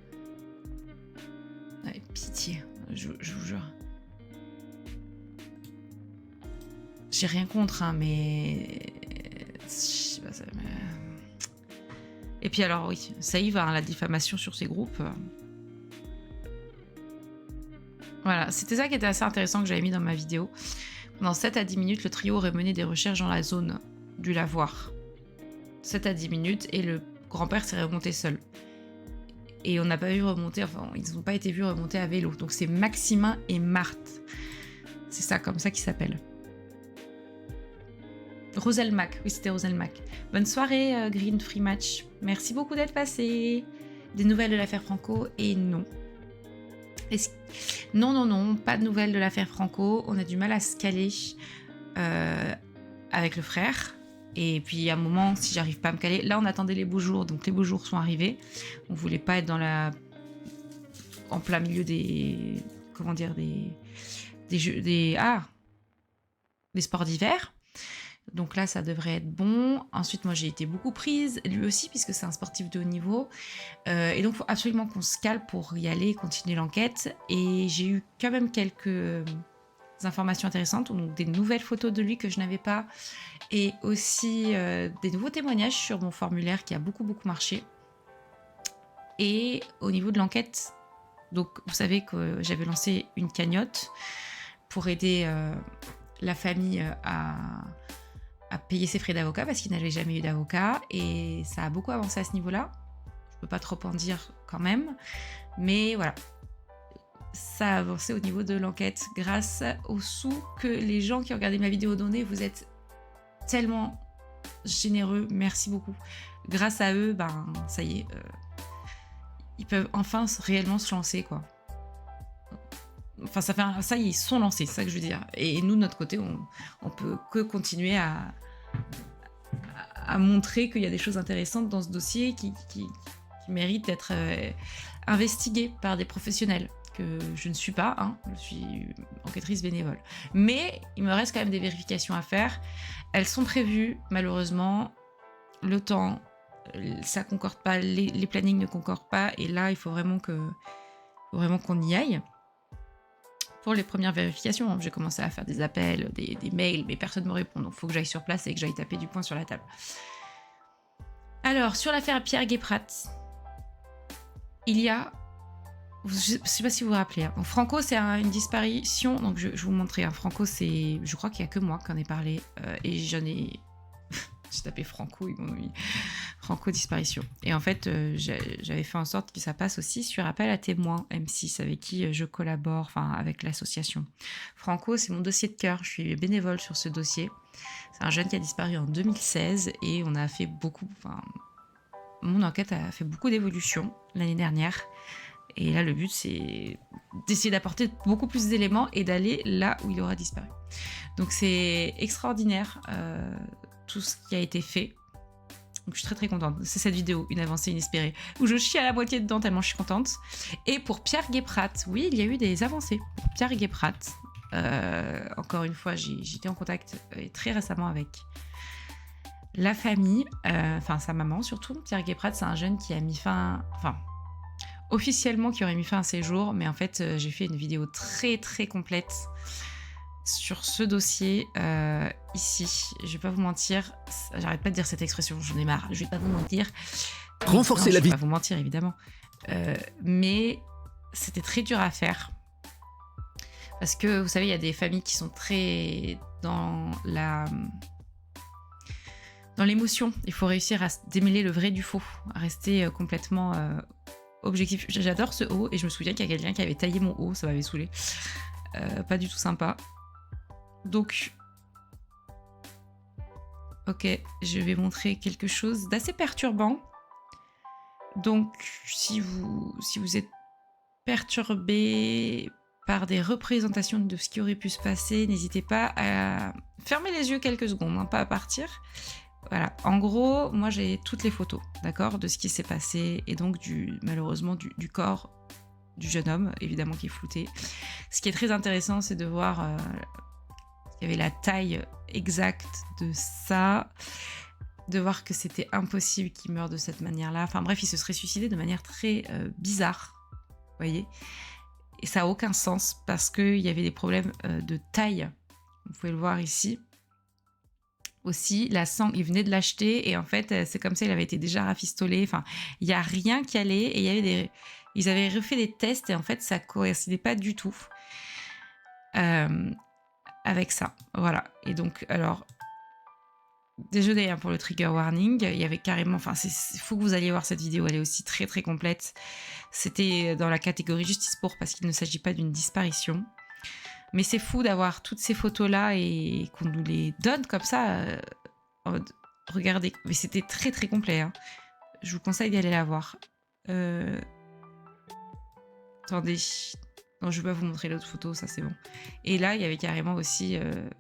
Ouais, pitié, je vous jure. J'ai rien contre, hein, mais... Et puis alors, oui, ça y va, hein, la diffamation sur ces groupes. Voilà, c'était ça qui était assez intéressant que j'avais mis dans ma vidéo. Pendant 7 à 10 minutes, le trio aurait mené des recherches dans la zone du lavoir. 7 à 10 minutes, et le grand-père s'est remonté seul. Et on n'a pas vu remonter, enfin, ils n'ont pas été vus remonter à vélo. Donc c'est Maximin et Marthe. C'est ça, comme ça qu'ils s'appellent. Roselle Mac, oui, c'était Roselle Mac. Bonne soirée, Green Free Match. Merci beaucoup d'être passé. Des nouvelles de l'affaire Franco? Et non. Non, pas de nouvelles de l'affaire Franco. On a du mal à se caler avec le frère. Et puis à un moment, si j'arrive pas à me caler, là on attendait les beaux jours, donc les beaux jours sont arrivés. On voulait pas être en plein milieu des sports d'hiver. Donc là, ça devrait être bon. Ensuite, moi, j'ai été beaucoup prise, lui aussi, puisque c'est un sportif de haut niveau. Et donc, il faut absolument qu'on se cale pour y aller, continuer l'enquête. Et j'ai eu quand même quelques informations intéressantes, donc des nouvelles photos de lui que je n'avais pas, et aussi des nouveaux témoignages sur mon formulaire qui a beaucoup marché. Et au niveau de l'enquête, donc vous savez que j'avais lancé une cagnotte pour aider la famille à payer ses frais d'avocat parce qu'il n'avait jamais eu d'avocat, et ça a beaucoup avancé à ce niveau-là. Je peux pas trop en dire quand même, Mais voilà, ça a avancé au niveau de l'enquête grâce aux sous que les gens qui ont regardé ma vidéo donnée. Vous êtes tellement généreux, merci beaucoup. Grâce à eux, ben ça y est, ils peuvent enfin réellement se lancer, quoi. Enfin, ça y est, ils sont lancés, c'est ça que je veux dire. Et nous, de notre côté, on peut que continuer à montrer qu'il y a des choses intéressantes dans ce dossier qui méritent d'être investiguées par des professionnels, que je ne suis pas, hein, je suis enquêtrice bénévole. Mais il me reste quand même des vérifications à faire. Elles sont prévues, malheureusement. Le temps, ça concorde pas, les plannings ne concordent pas, et là, il faut vraiment qu'on y aille. Pour les premières vérifications, j'ai commencé à faire des appels, des mails, mais personne ne me répond, donc il faut que j'aille sur place et que j'aille taper du poing sur la table. Alors, sur l'affaire Pierre Guéprat, il y a... Je ne sais pas si vous vous rappelez. Hein. Franco, c'est une disparition. Donc, je vais vous montrer. Hein. Franco, c'est... Je crois qu'il n'y a que moi qui en ai parlé. Et j'en ai... J'ai tapé Franco, ils m'ont mis Franco disparition. Et en fait, j'avais fait en sorte que ça passe aussi sur appel à témoins M6, avec qui je collabore, enfin avec l'association. Franco, c'est mon dossier de cœur. Je suis bénévole sur ce dossier. C'est un jeune qui a disparu en 2016 et on a fait beaucoup... Enfin, mon enquête a fait beaucoup d'évolutions l'année dernière. Et là, le but, c'est d'essayer d'apporter beaucoup plus d'éléments et d'aller là où il aura disparu. Donc, c'est extraordinaire, tout ce qui a été fait. Donc, je suis très très contente. C'est cette vidéo, une avancée inespérée, où je chie à la moitié dedans tellement je suis contente. Et pour Pierre Guéprat, oui, il y a eu des avancées. Pour Pierre Guéprat, encore une fois, j'étais en contact très récemment avec la famille, enfin sa maman surtout. Pierre Guéprat, c'est un jeune qui a mis fin... Enfin, officiellement qui aurait mis fin à ses jours, mais en fait j'ai fait une vidéo très très complète sur ce dossier ici. Je vais pas vous mentir, j'arrête pas de dire cette expression, j'en ai marre, je vais pas vous mentir. Renforcer la vie. Je vais pas vous mentir évidemment, mais c'était très dur à faire parce que vous savez, il y a des familles qui sont très dans l'émotion. Il faut réussir à démêler le vrai du faux, à rester complètement objectif. J'adore ce haut et je me souviens qu'il y a quelqu'un qui avait taillé mon haut, ça m'avait saoulé. Pas du tout sympa. Donc, ok, je vais montrer quelque chose d'assez perturbant. Donc, si vous êtes perturbé par des représentations de ce qui aurait pu se passer, n'hésitez pas à fermer les yeux quelques secondes, hein, pas à partir. Voilà, en gros, moi j'ai toutes les photos, d'accord, de ce qui s'est passé et donc malheureusement du corps du jeune homme, évidemment qui est flouté. Ce qui est très intéressant, c'est de voir qu'il y avait la taille exacte de ça, de voir que c'était impossible qu'il meure de cette manière-là. Enfin bref, il se serait suicidé de manière très bizarre, vous voyez. Et ça n'a aucun sens parce qu'il y avait des problèmes de taille, vous pouvez le voir ici. Aussi, la sangle, il venait de l'acheter et en fait, c'est comme ça, il avait été déjà rafistolé. Enfin, il n'y a rien qui allait et il y avait ils avaient refait des tests et en fait, ça coïncidait pas du tout avec ça. Voilà. Et donc, alors, désolé hein, pour le trigger warning, il y avait carrément... Enfin, il faut que vous alliez voir cette vidéo, elle est aussi très très complète. C'était dans la catégorie justice pour parce qu'il ne s'agit pas d'une disparition. Mais c'est fou d'avoir toutes ces photos-là et qu'on nous les donne comme ça. Regardez, mais c'était très très complet. Hein. Je vous conseille d'aller la voir. Attendez. Non, je ne vais pas vous montrer l'autre photo, ça c'est bon. Et là, il y avait carrément aussi le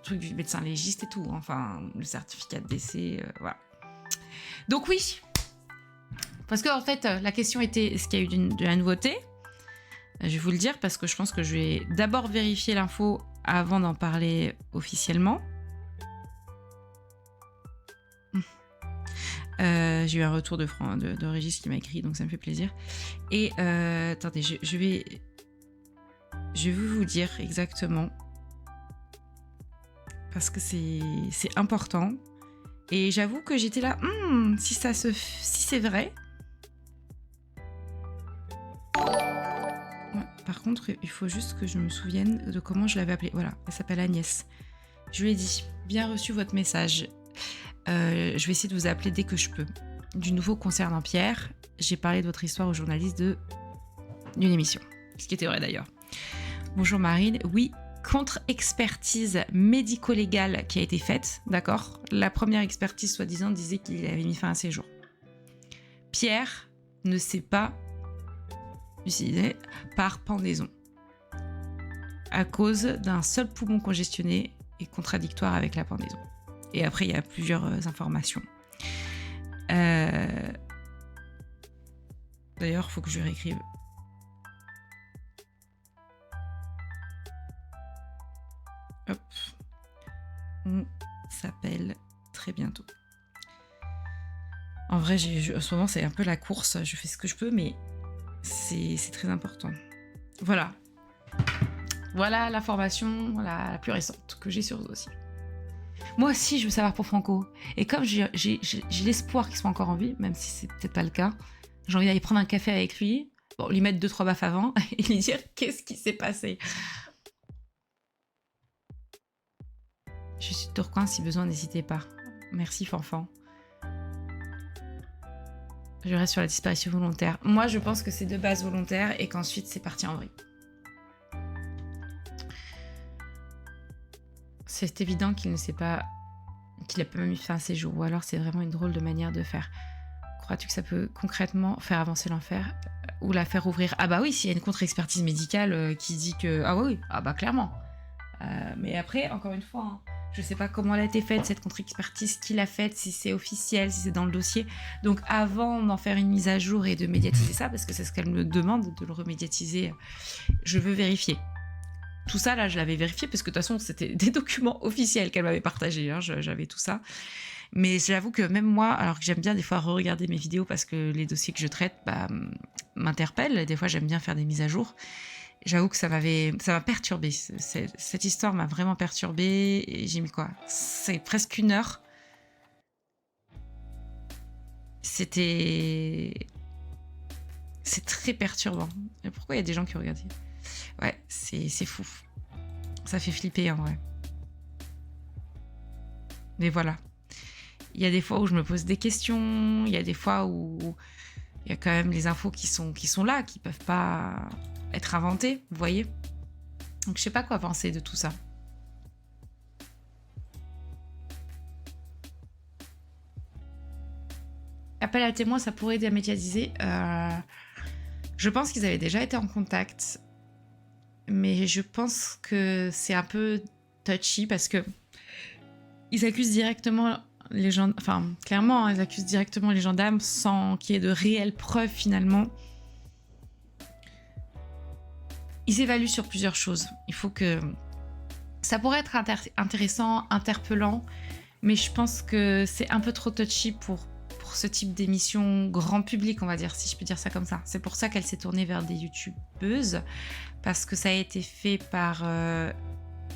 truc du médecin légiste et tout. Hein. Enfin, le certificat de décès, voilà. Donc oui. Parce que en fait, la question était, est-ce qu'il y a eu de la nouveauté ? Je vais vous le dire parce que je pense que je vais d'abord vérifier l'info avant d'en parler officiellement. J'ai eu un retour de Régis qui m'a écrit, donc ça me fait plaisir. Et attendez, je vais vous dire exactement parce que c'est important. Et j'avoue que j'étais là, si c'est vrai. Par contre, il faut juste que je me souvienne de comment je l'avais appelée. Voilà, elle s'appelle Agnès. Je lui ai dit, bien reçu votre message. Je vais essayer de vous appeler dès que je peux. Du nouveau concernant Pierre, j'ai parlé de votre histoire au journaliste de d'une émission. Ce qui était vrai d'ailleurs. Bonjour Marine. Oui, contre-expertise médico-légale qui a été faite, d'accord. La première expertise, soi-disant, disait qu'il avait mis fin à ses jours. Pierre ne s'est pas suicidé par pendaison à cause d'un seul poumon congestionné et contradictoire avec la pendaison. Et après, il y a plusieurs informations. D'ailleurs, il faut que je réécrive. Hop. On s'appelle très bientôt. En vrai, en ce moment, c'est un peu la course. Je fais ce que je peux, mais c'est très important. Voilà. Voilà l'information la plus récente que j'ai sur ce dossier. Moi aussi, je veux savoir pour Franco. Et comme j'ai l'espoir qu'il soit encore en vie, même si c'est peut-être pas le cas, j'ai envie d'aller prendre un café avec lui, bon, lui mettre 2-3 baffes avant et lui dire qu'est-ce qui s'est passé. Je suis de Tourcoing, si besoin, n'hésitez pas. Merci, Fanfan. Je reste sur la disparition volontaire. Moi, je pense que c'est de base volontaire et qu'ensuite, c'est parti en vrille. C'est évident qu'il ne sait pas... qu'il a pas même mis fin à ses jours. Ou alors, c'est vraiment une drôle de manière de faire. Crois-tu que ça peut concrètement faire avancer l'enfer ou la faire ouvrir? Ah bah oui, s'il y a une contre-expertise médicale qui dit que... Ah oui, ah bah clairement. Mais après, encore une fois... Hein, je ne sais pas comment elle a été faite, cette contre-expertise, qui l'a faite, si c'est officiel, si c'est dans le dossier. Donc avant d'en faire une mise à jour et de médiatiser ça, parce que c'est ce qu'elle me demande, de le remédiatiser, je veux vérifier. Tout ça, là, je l'avais vérifié, parce que de toute façon, c'était des documents officiels qu'elle m'avait partagés. Hein, j'avais tout ça. Mais j'avoue que même moi, alors que j'aime bien des fois re-regarder mes vidéos, parce que les dossiers que je traite m'interpellent, et des fois, j'aime bien faire des mises à jour. J'avoue que ça m'a perturbée. Cette histoire m'a vraiment perturbée. Et j'ai mis quoi? C'est presque 1 heure. C'est très perturbant. Et pourquoi il y a des gens qui regardent? Ouais, c'est fou. Ça fait flipper en vrai. Mais voilà. Il y a des fois où je me pose des questions. Il y a des fois où il y a quand même les infos qui sont là, qui peuvent pas être inventées, vous voyez. Donc je sais pas quoi penser de tout ça. Appel à témoins, ça pourrait aider à médiatiser. Je pense qu'ils avaient déjà été en contact, mais je pense que c'est un peu touchy parce que ils accusent directement les gens, enfin clairement, ils accusent directement les gendarmes sans qu'il y ait de réelles preuves finalement. Ils évaluent sur plusieurs choses. Il faut que... Ça pourrait être intéressant, interpellant, mais je pense que c'est un peu trop touchy pour ce type d'émission grand public, on va dire, si je peux dire ça comme ça. C'est pour ça qu'elle s'est tournée vers des youtubeuses, parce que ça a été fait par...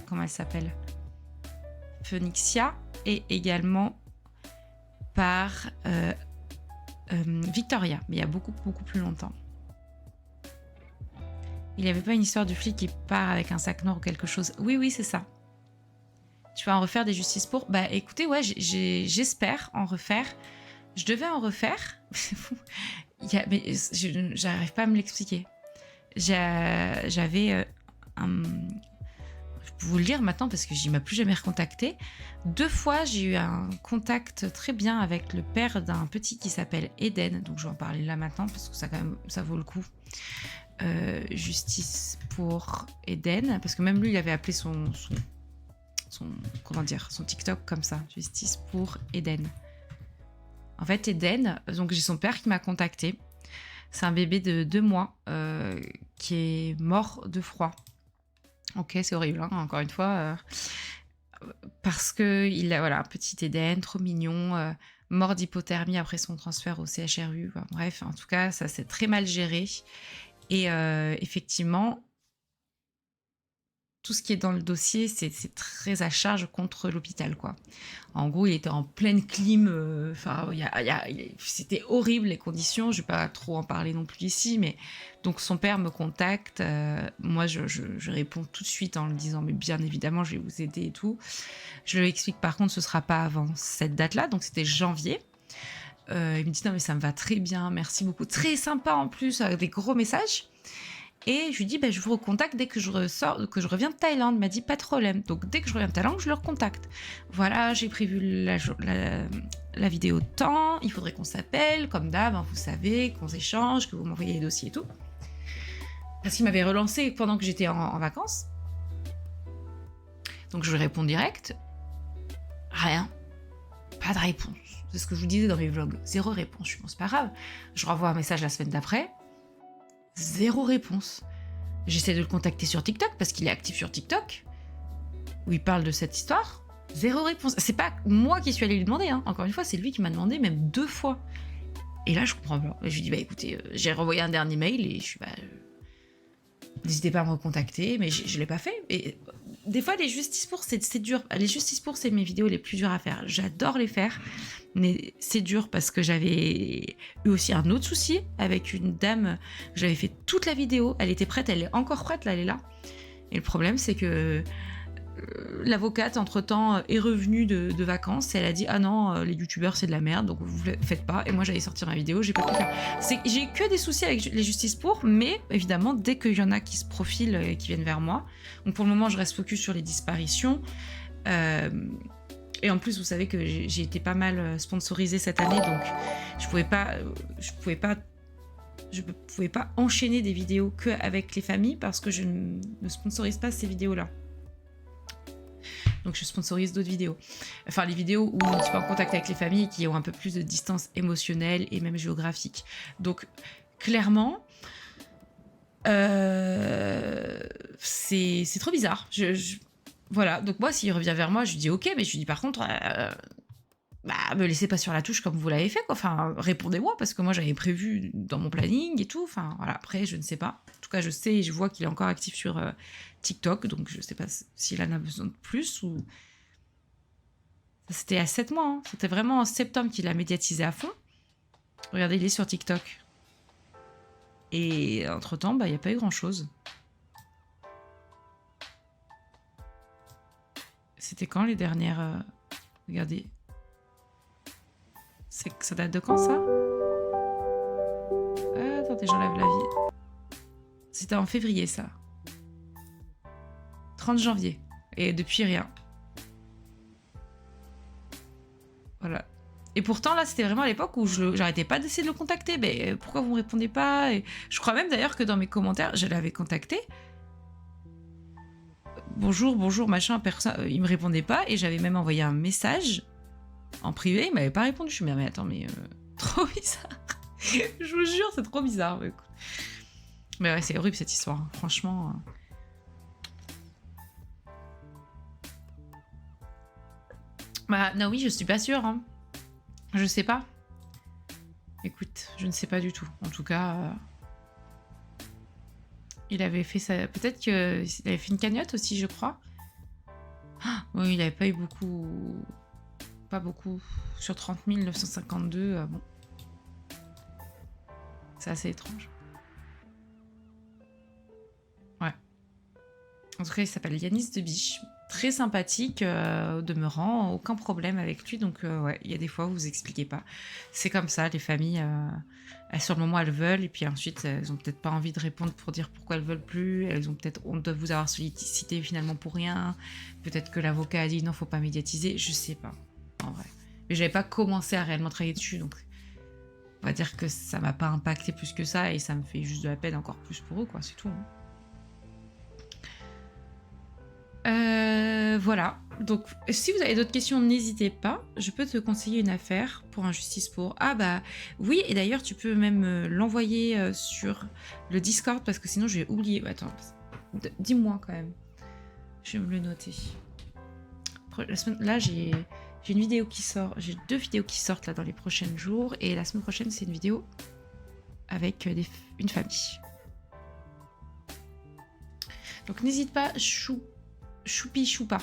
comment elle s'appelle? Phoenixia, et également par Victoria, mais il y a beaucoup, beaucoup plus longtemps. Il n'y avait pas une histoire du flic qui part avec un sac noir ou quelque chose? Oui, c'est ça. Tu vas en refaire des justices pour? Bah écoutez, ouais, j'espère en refaire. Je devais en refaire. Mais j'arrive pas à me l'expliquer. J'avais je peux vous le lire maintenant parce que j'y m'a plus jamais recontacté. 2 fois, j'ai eu un contact très bien avec le père d'un petit qui s'appelle Eden. Donc je vais en parler là maintenant parce que ça, quand même, ça vaut le coup. Justice pour Eden, parce que même lui il avait appelé son comment dire, son TikTok comme ça, Justice pour Eden. En fait Eden, donc j'ai son père qui m'a contacté. C'est un bébé de 2 mois qui est mort de froid. Ok, c'est horrible hein, encore une fois parce que il a voilà, un petit Eden trop mignon, mort d'hypothermie après son transfert au CHRU. Bref, en tout cas ça s'est très mal géré. Et effectivement, tout ce qui est dans le dossier, c'est très à charge contre l'hôpital, quoi. En gros, il était en pleine clim. Enfin, c'était horrible les conditions. Je vais pas trop en parler non plus ici, mais donc son père me contacte. Moi, je réponds tout de suite en lui disant, mais bien évidemment, je vais vous aider et tout. Je lui explique par contre, ce sera pas avant cette date-là, donc c'était janvier. Il me dit non mais ça me va très bien, merci beaucoup. Très sympa en plus, avec des gros messages. Et je lui dis, je vous recontacte dès que je reviens de Thaïlande. Il m'a dit, pas de problème. Donc, dès que je reviens de Thaïlande, je le recontacte. Voilà, j'ai prévu la vidéo de temps. Il faudrait qu'on s'appelle, comme d'hab, hein, vous savez, qu'on s'échange, que vous m'envoyez les dossiers et tout. Parce qu'il m'avait relancé pendant que j'étais en vacances. Donc, je lui réponds direct. Rien. Pas de réponse. C'est ce que je vous disais dans mes vlogs. 0 réponse. Je pense, pas grave. Je renvoie un message la semaine d'après. 0 réponse. J'essaie de le contacter sur TikTok parce qu'il est actif sur TikTok où il parle de cette histoire. 0 réponse. C'est pas moi qui suis allée lui demander, hein. Encore une fois, c'est lui qui m'a demandé même 2 fois. Et là, je comprends pas. Et je lui dis, écoutez, j'ai renvoyé un dernier mail et je suis n'hésitez pas à me recontacter, mais je l'ai pas fait. Et des fois, les justices pour, c'est dur. Les justices pour, c'est mes vidéos les plus dures à faire. J'adore les faire, mais c'est dur parce que j'avais eu aussi un autre souci avec une dame. J'avais fait toute la vidéo, elle était prête, elle est encore prête, là, elle est là. Et le problème, c'est que l'avocate, entre-temps, est revenue de vacances et elle a dit « Ah non, les youtubeurs, c'est de la merde, donc vous le faites pas. » Et moi, j'allais sortir ma vidéo, j'ai pas pu faire. J'ai que des soucis avec les justices pour, mais évidemment, dès qu'il y en a qui se profilent et qui viennent vers moi, donc pour le moment, je reste focus sur les disparitions. Et en plus, vous savez que j'ai été pas mal sponsorisée cette année, donc je pouvais pas enchaîner des vidéos que avec les familles parce que je ne sponsorise pas ces vidéos-là. Donc je sponsorise d'autres vidéos. Enfin, les vidéos où on est en contact avec les familles qui ont un peu plus de distance émotionnelle et même géographique. Donc, clairement, c'est trop bizarre. Voilà, donc moi, s'il revient vers moi, je lui dis ok, mais je lui dis par contre, me laissez pas sur la touche comme vous l'avez fait, quoi. Enfin, répondez-moi, parce que moi, j'avais prévu dans mon planning et tout. Enfin, voilà, après, je ne sais pas. En tout cas, je sais et je vois qu'il est encore actif sur TikTok, donc je sais pas s'il en a besoin de plus ou... C'était à 7 mois, hein. C'était vraiment en septembre qu'il a médiatisé à fond. Regardez, il est sur TikTok. Et entre-temps, il n'y a pas eu grand-chose. C'était quand les dernières... Regardez. Ça date de quand, ça? Attendez, j'enlève la vie. C'était en février, ça. 30 janvier. Et depuis, rien. Voilà. Et pourtant, là, c'était vraiment à l'époque où j'arrêtais pas d'essayer de le contacter. Mais pourquoi vous me répondez pas? Et je crois même d'ailleurs que dans mes commentaires, je l'avais contacté. Bonjour, machin, personne. Il me répondait pas. Et j'avais même envoyé un message en privé. Il m'avait pas répondu. Je me suis dit, mais attends, trop bizarre. Je vous jure, c'est trop bizarre. Mais ouais, c'est horrible cette histoire. Hein. Franchement. Non, oui, je suis pas sûre. Hein. Je sais pas. Écoute, je ne sais pas du tout. En tout cas, il avait fait ça. Peut-être qu'il avait fait une cagnotte aussi, je crois. Oui, il avait pas eu beaucoup. Pas beaucoup. Sur 30 952, bon. C'est assez étrange. Ouais. En tout cas, il s'appelle Yanis de Biche. Très sympathique, au demeurant, aucun problème avec lui. Donc, ouais, il y a des fois où vous expliquez pas. C'est comme ça, les familles, sur le moment, elles veulent, et puis ensuite, elles ont peut-être pas envie de répondre pour dire pourquoi elles veulent plus. Elles ont peut-être honte de vous avoir sollicité finalement pour rien. Peut-être que l'avocat a dit non, faut pas médiatiser. Je sais pas, en vrai. Mais j'avais pas commencé à réellement travailler dessus, donc on va dire que ça m'a pas impacté plus que ça, et ça me fait juste de la peine encore plus pour eux, quoi, c'est tout. Hein. Voilà, donc si vous avez d'autres questions, n'hésitez pas. Je peux te conseiller une affaire pour un justice pour. Ah oui, et d'ailleurs tu peux même l'envoyer sur le Discord parce que sinon je vais oublier. Attends, dis-moi quand même. Je vais me le noter. Là j'ai une vidéo qui sort, j'ai 2 vidéos qui sortent là dans les prochains jours, et la semaine prochaine c'est une vidéo avec une famille. Donc n'hésite pas, choupa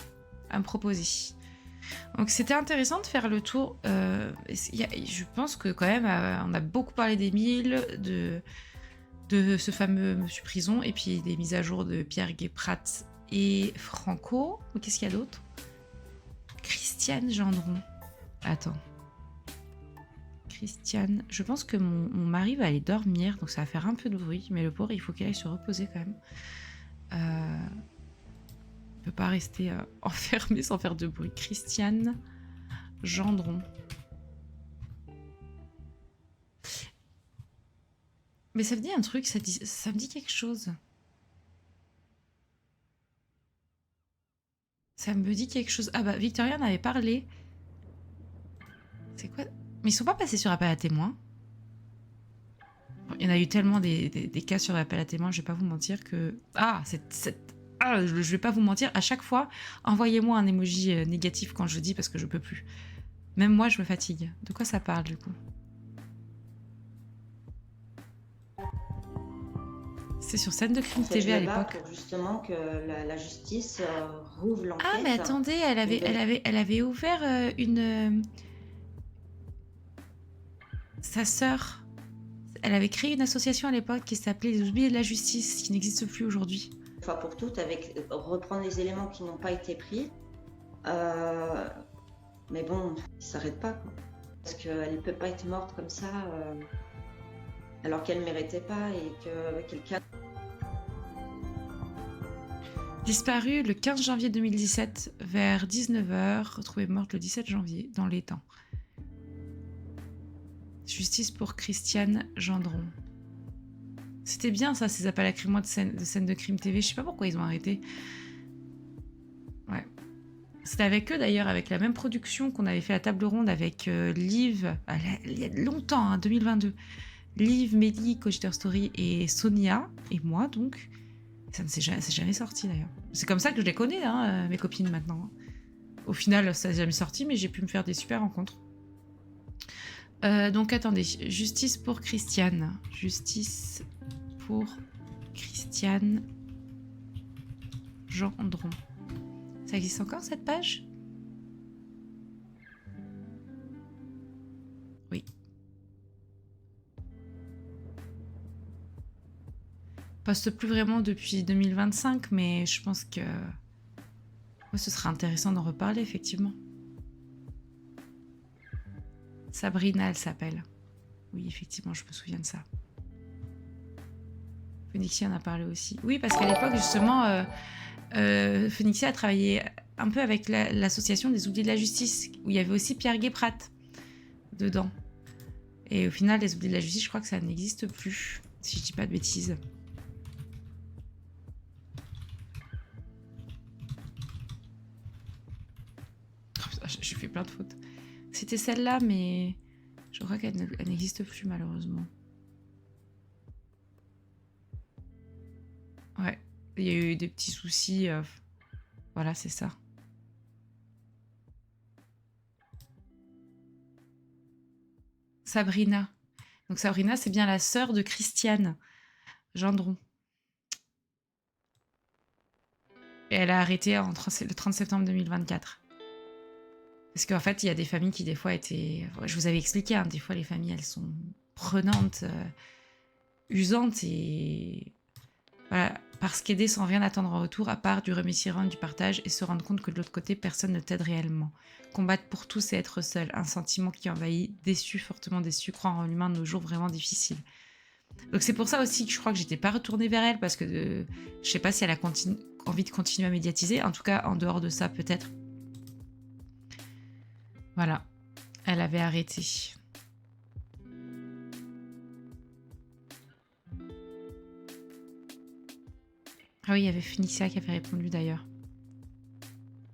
à me proposer. Donc c'était intéressant de faire le tour. Je pense que quand même on a beaucoup parlé d'Émile, de ce fameux Monsieur Prison, et puis des mises à jour de Pierre Guéprat et Franco. Mais qu'est-ce qu'il y a d'autre? Christiane Gendron. Attends. Christiane. Je pense que mon mari va aller dormir, donc ça va faire un peu de bruit, mais le pauvre, il faut qu'il aille se reposer quand même. Il peut pas rester enfermé sans faire de bruit. Christiane Gendron. Mais ça me dit un truc, ça me dit quelque chose. Ça me dit quelque chose. Ah bah, Victoria en avait parlé. C'est quoi? Mais ils sont pas passés sur appel à témoins. Il y en a eu tellement des cas sur appel à témoins, je vais pas vous mentir que... Ah, je vais pas vous mentir, à chaque fois, envoyez-moi un emoji négatif quand je dis parce que je peux plus. Même moi, je me fatigue. De quoi ça parle, du coup? C'est sur Scène de Crime En fait, je TV à me bats l'époque. pour justement que la justice rouvre l'enquête. Ah, mais attendez, elle avait ouvert une... Sa sœur, elle avait créé une association à l'époque qui s'appelait Les Oubliés de la Justice, qui n'existe plus aujourd'hui. Une fois pour toutes, avec reprendre les éléments qui n'ont pas été pris. Mais bon, il s'arrête pas, quoi. Parce qu'elle ne peut pas être morte comme ça, alors qu'elle ne méritait pas et que quelqu'un... Disparue le 15 janvier 2017 vers 19h, retrouvée morte le 17 janvier dans l'étang. Justice pour Christiane Gendron. C'était bien ça, ces appels à crime de scène de crime TV. Je sais pas pourquoi ils ont arrêté. Ouais. C'était avec eux d'ailleurs, avec la même production qu'on avait fait la table ronde avec Liv, il y a longtemps, hein, 2022. Liv, Mehdi, Cogitor Story et Sonia, et moi donc. Ça ne s'est jamais sorti d'ailleurs. C'est comme ça que je les connais, hein, mes copines maintenant. Au final, ça n'est jamais sorti, mais j'ai pu me faire des super rencontres. Donc attendez, justice pour Christiane. Justice pour Christiane Gendron. Ça existe encore cette page? Oui. Poste plus vraiment depuis 2025, mais je pense que ouais, ce serait intéressant d'en reparler effectivement. Sabrina, elle s'appelle. Oui, effectivement, je me souviens de ça. Phoenixia en a parlé aussi. Oui, parce qu'à l'époque, justement, Phoenixia a travaillé un peu avec l'association des Oubliés de la Justice, où il y avait aussi Pierre Guéprat dedans. Et au final, les Oubliés de la Justice, je crois que ça n'existe plus, si je dis pas de bêtises. J'ai fait plein de fautes. C'était celle-là, mais je crois qu'elle n'existe plus, malheureusement. Ouais, il y a eu des petits soucis. Voilà, c'est ça. Sabrina. Donc Sabrina, c'est bien la sœur de Christiane Gendron. Et elle a arrêté le 30 septembre 2024. Parce qu'en fait, il y a des familles qui, des fois, étaient... Je vous avais expliqué, hein, des fois, les familles, elles sont prenantes, usantes, et... Voilà, parce qu'aider sans rien attendre en retour, à part du remerciement, du partage, et se rendre compte que de l'autre côté, personne ne t'aide réellement. Combattre pour tous et être seul, un sentiment qui envahit, déçu, fortement déçu, croire en l'humain de nos jours vraiment difficiles. Donc c'est pour ça aussi que je crois que j'étais pas retournée vers elle, parce que je sais pas si elle a envie de continuer à médiatiser, en tout cas, en dehors de ça, peut-être. Voilà, elle avait arrêté. Ah oui, il y avait Phoenixia qui avait répondu d'ailleurs.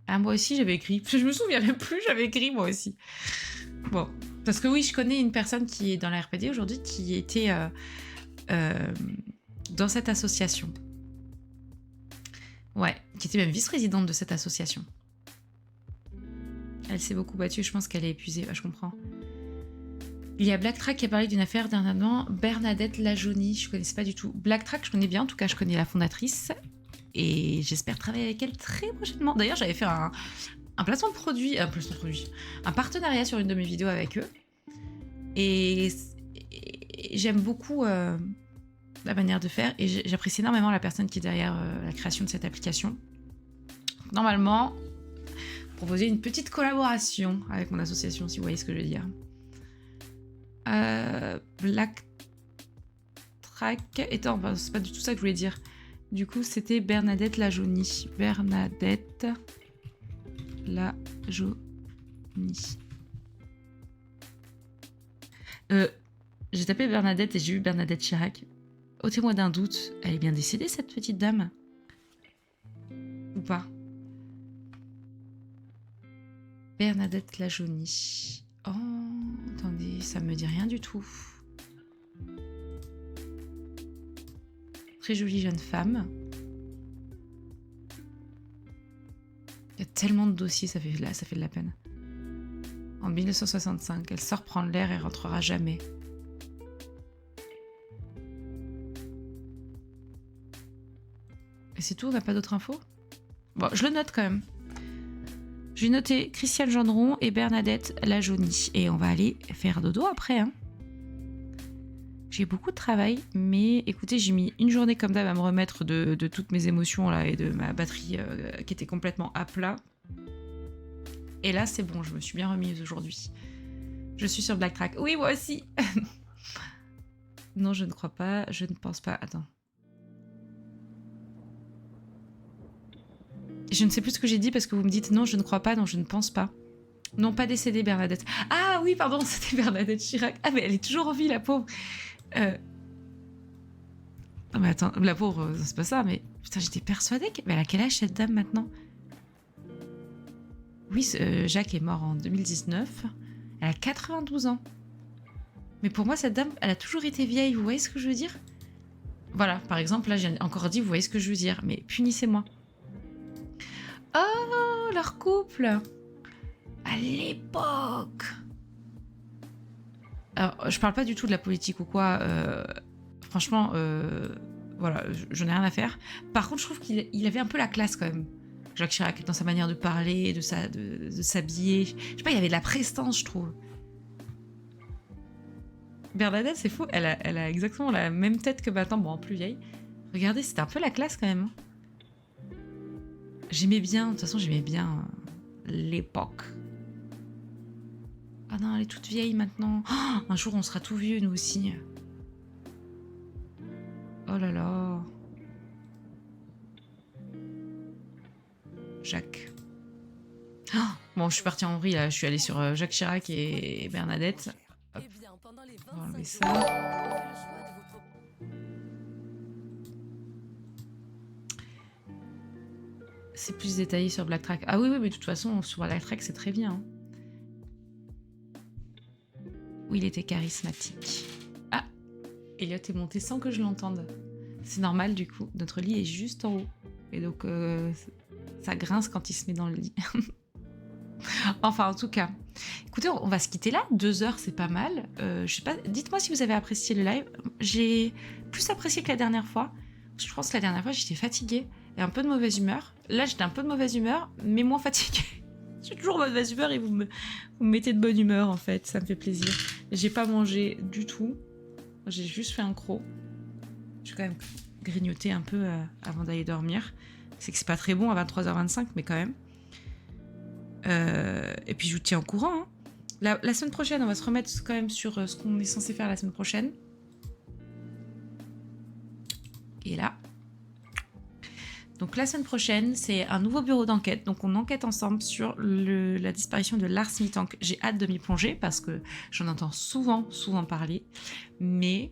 Ah, moi aussi j'avais écrit. Je me souviens même plus, j'avais écrit moi aussi. Bon, parce que oui, je connais une personne qui est dans la RPD aujourd'hui qui était dans cette association. Ouais, qui était même vice-présidente de cette association. Elle s'est beaucoup battue, je pense qu'elle est épuisée, je comprends. Il y a Blacktrack qui a parlé d'une affaire dernièrement, Bernadette Lajoni, je connaissais pas du tout. Blacktrack, je connais bien, en tout cas je connais la fondatrice, et j'espère travailler avec elle très prochainement. D'ailleurs, j'avais fait un placement de produit, un partenariat sur une de mes vidéos avec eux, et j'aime beaucoup la manière de faire, et j'apprécie énormément la personne qui est derrière la création de cette application. Normalement, proposer une petite collaboration avec mon association, si vous voyez ce que je veux dire. Black Track. Attends, bah, c'est pas du tout ça que je voulais dire. Du coup, c'était Bernadette la Jaunie. Bernadette la Jaunie. J'ai tapé Bernadette et j'ai eu Bernadette Chirac. Ôtez-moi d'un doute, elle est bien décédée cette petite dame? Ou pas? Bernadette la Jaunie. Oh, attendez, ça me dit rien du tout. Très jolie jeune femme. Il y a tellement de dossiers, ça fait de la peine. En 1965, elle sort prendre l'air et rentrera jamais. Et c'est tout, on n'a pas d'autres infos? Bon, je le note quand même. J'ai noté Christiane Gendron et Bernadette la Jaunie. Et on va aller faire dodo après. Hein. J'ai beaucoup de travail, mais écoutez, j'ai mis une journée comme d'hab à me remettre de toutes mes émotions là, et de ma batterie qui était complètement à plat. Et là, c'est bon, je me suis bien remise aujourd'hui. Je suis sur Black Track. Oui, moi aussi. Non, je ne crois pas. Je ne pense pas. Attends. Je ne sais plus ce que j'ai dit parce que vous me dites non, je ne crois pas, non, je ne pense pas. Non, pas décédée, Bernadette. Ah oui, pardon, c'était Bernadette Chirac. Ah, mais elle est toujours en vie, la pauvre. Non, mais attends, la pauvre, c'est pas ça, mais putain, j'étais persuadée qu'elle... Mais elle a quel âge cette dame maintenant? Oui, Jacques est mort en 2019. Elle a 92 ans. Mais pour moi, cette dame, elle a toujours été vieille, vous voyez ce que je veux dire? Voilà, par exemple, là, j'ai encore dit, vous voyez ce que je veux dire, mais punissez-moi. Oh, leur couple! À l'époque! Alors, je parle pas du tout de la politique ou quoi. Franchement, voilà, je n'ai rien à faire. Par contre, je trouve qu'il avait un peu la classe quand même. Jacques Chirac, dans sa manière de parler, de s'habiller. Je sais pas, il y avait de la prestance, je trouve. Bernadette, c'est fou, elle a exactement la même tête que maintenant, bon, en plus vieille. Regardez, c'était un peu la classe quand même. J'aimais bien, de toute façon, j'aimais bien l'époque. Ah non, elle est toute vieille maintenant. Oh, un jour, on sera tout vieux, nous aussi. Oh là là. Jacques. Oh, bon, je suis partie en vrille, là. Je suis allée sur Jacques Chirac et Bernadette. Hop. On va enlever ça. C'est plus détaillé sur Black Track. Ah oui, oui, mais de toute façon, sur Black Track, c'est très bien. Hein. Oui, il était charismatique. Ah, Elliot est monté sans que je l'entende. C'est normal, du coup. Notre lit est juste en haut. Et donc, ça grince quand il se met dans le lit. Enfin, en tout cas. Écoutez, on va se quitter là. 2 heures, c'est pas mal. Je sais pas. Dites-moi si vous avez apprécié le live. J'ai plus apprécié que la dernière fois. Je pense que la dernière fois, j'étais fatiguée et un peu de mauvaise humeur. Là, j'étais un peu de mauvaise humeur, mais moins fatiguée. Je suis toujours de mauvaise humeur et vous me mettez de bonne humeur, en fait. Ça me fait plaisir. J'ai pas mangé du tout. J'ai juste fait un croc. J'ai quand même grignoté un peu avant d'aller dormir. C'est que c'est pas très bon à 23h25, mais quand même. Et puis, je vous tiens au courant. Hein. La semaine prochaine, on va se remettre quand même sur ce qu'on est censé faire la semaine prochaine. Et là. Donc la semaine prochaine, c'est un nouveau bureau d'enquête. Donc on enquête ensemble sur la disparition de Lars Mittank. J'ai hâte de m'y plonger parce que j'en entends souvent parler. Mais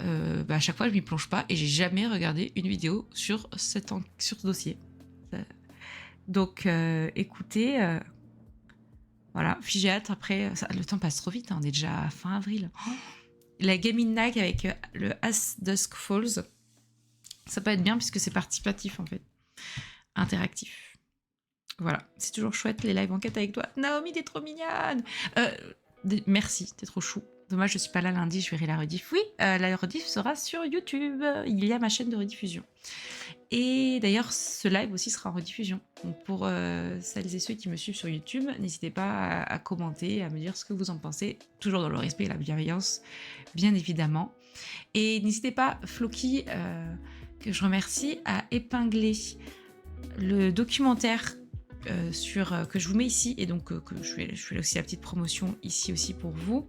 à chaque fois, je m'y plonge pas et j'ai jamais regardé une vidéo sur ce dossier. Donc écoutez, voilà, puis j'ai hâte après. Le temps passe trop vite, hein, on est déjà à fin avril. Oh, la Gaming Night avec le As Dusk Falls. Ça peut être bien puisque c'est participatif en fait. Interactif. Voilà, c'est toujours chouette les live enquêtes avec toi. Naomi, t'es trop mignonne. Merci, t'es trop chou. Dommage, je suis pas là lundi, je verrai la rediff. Oui, la rediff sera sur YouTube. Il y a ma chaîne de rediffusion. Et d'ailleurs, ce live aussi sera en rediffusion. Donc pour celles et ceux qui me suivent sur YouTube, n'hésitez pas à commenter, à me dire ce que vous en pensez. Toujours dans le respect et la bienveillance, bien évidemment. Et n'hésitez pas, Floki, que je remercie, à épingler le documentaire que je vous mets ici. Et donc, que je fais aussi la petite promotion ici aussi pour vous.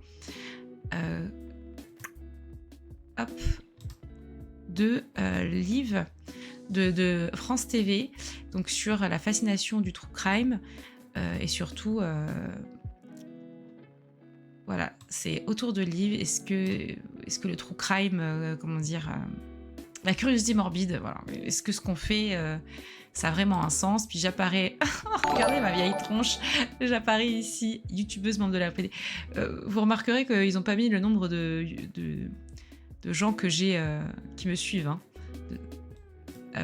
hop, de Live de France TV, donc sur la fascination du true crime et surtout, voilà, c'est autour de Liv. Est-ce que le true crime, comment dire, la curiosité morbide, voilà, est-ce que ce qu'on fait, ça a vraiment un sens? Puis j'apparais, regardez ma vieille tronche, j'apparais ici, youtubeuse membre de la RPD. Vous remarquerez qu'ils n'ont pas mis le nombre de gens que j'ai qui me suivent, hein.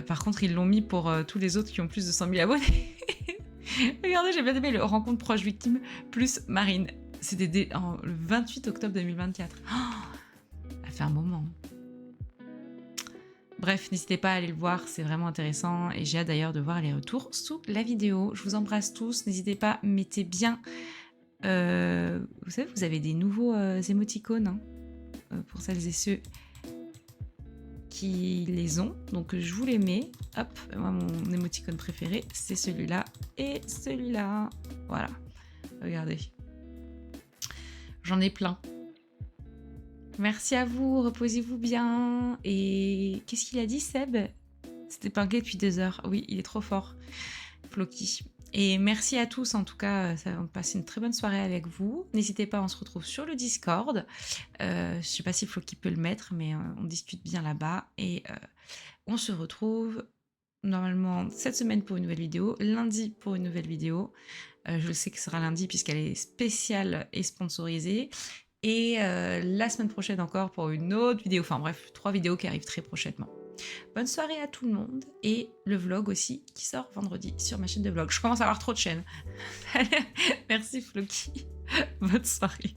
Par contre, ils l'ont mis pour tous les autres qui ont plus de 100 000 abonnés. Regardez, j'ai bien aimé le rencontre proche victime plus Marine. C'était le 28 octobre 2024. Oh, ça fait un moment. Bref, n'hésitez pas à aller le voir, c'est vraiment intéressant. Et j'ai hâte d'ailleurs de voir les retours sous la vidéo. Je vous embrasse tous. N'hésitez pas, mettez bien... vous savez, vous avez des nouveaux émoticônes, hein, pour celles et ceux qui les ont, donc je vous les mets. Hop, moi mon émoticône préféré c'est celui-là et celui-là, voilà, regardez, j'en ai plein. Merci à vous, reposez-vous bien. Et qu'est-ce qu'il a dit, Seb? C'était épinglé depuis 2 heures. Oui, il est trop fort, Floki. Et merci à tous, en tout cas, ça va passer une très bonne soirée avec vous. N'hésitez pas, on se retrouve sur le Discord. Je sais pas si Floki peut le mettre, mais on discute bien là-bas. Et on se retrouve normalement cette semaine pour une nouvelle vidéo, lundi pour une nouvelle vidéo. Je le sais que ce sera lundi puisqu'elle est spéciale et sponsorisée. Et la semaine prochaine encore pour une autre vidéo. Enfin bref, 3 vidéos qui arrivent très prochainement. Bonne soirée à tout le monde et le vlog aussi qui sort vendredi sur ma chaîne de vlog. Je commence à avoir trop de chaînes. Merci Floki. Bonne soirée.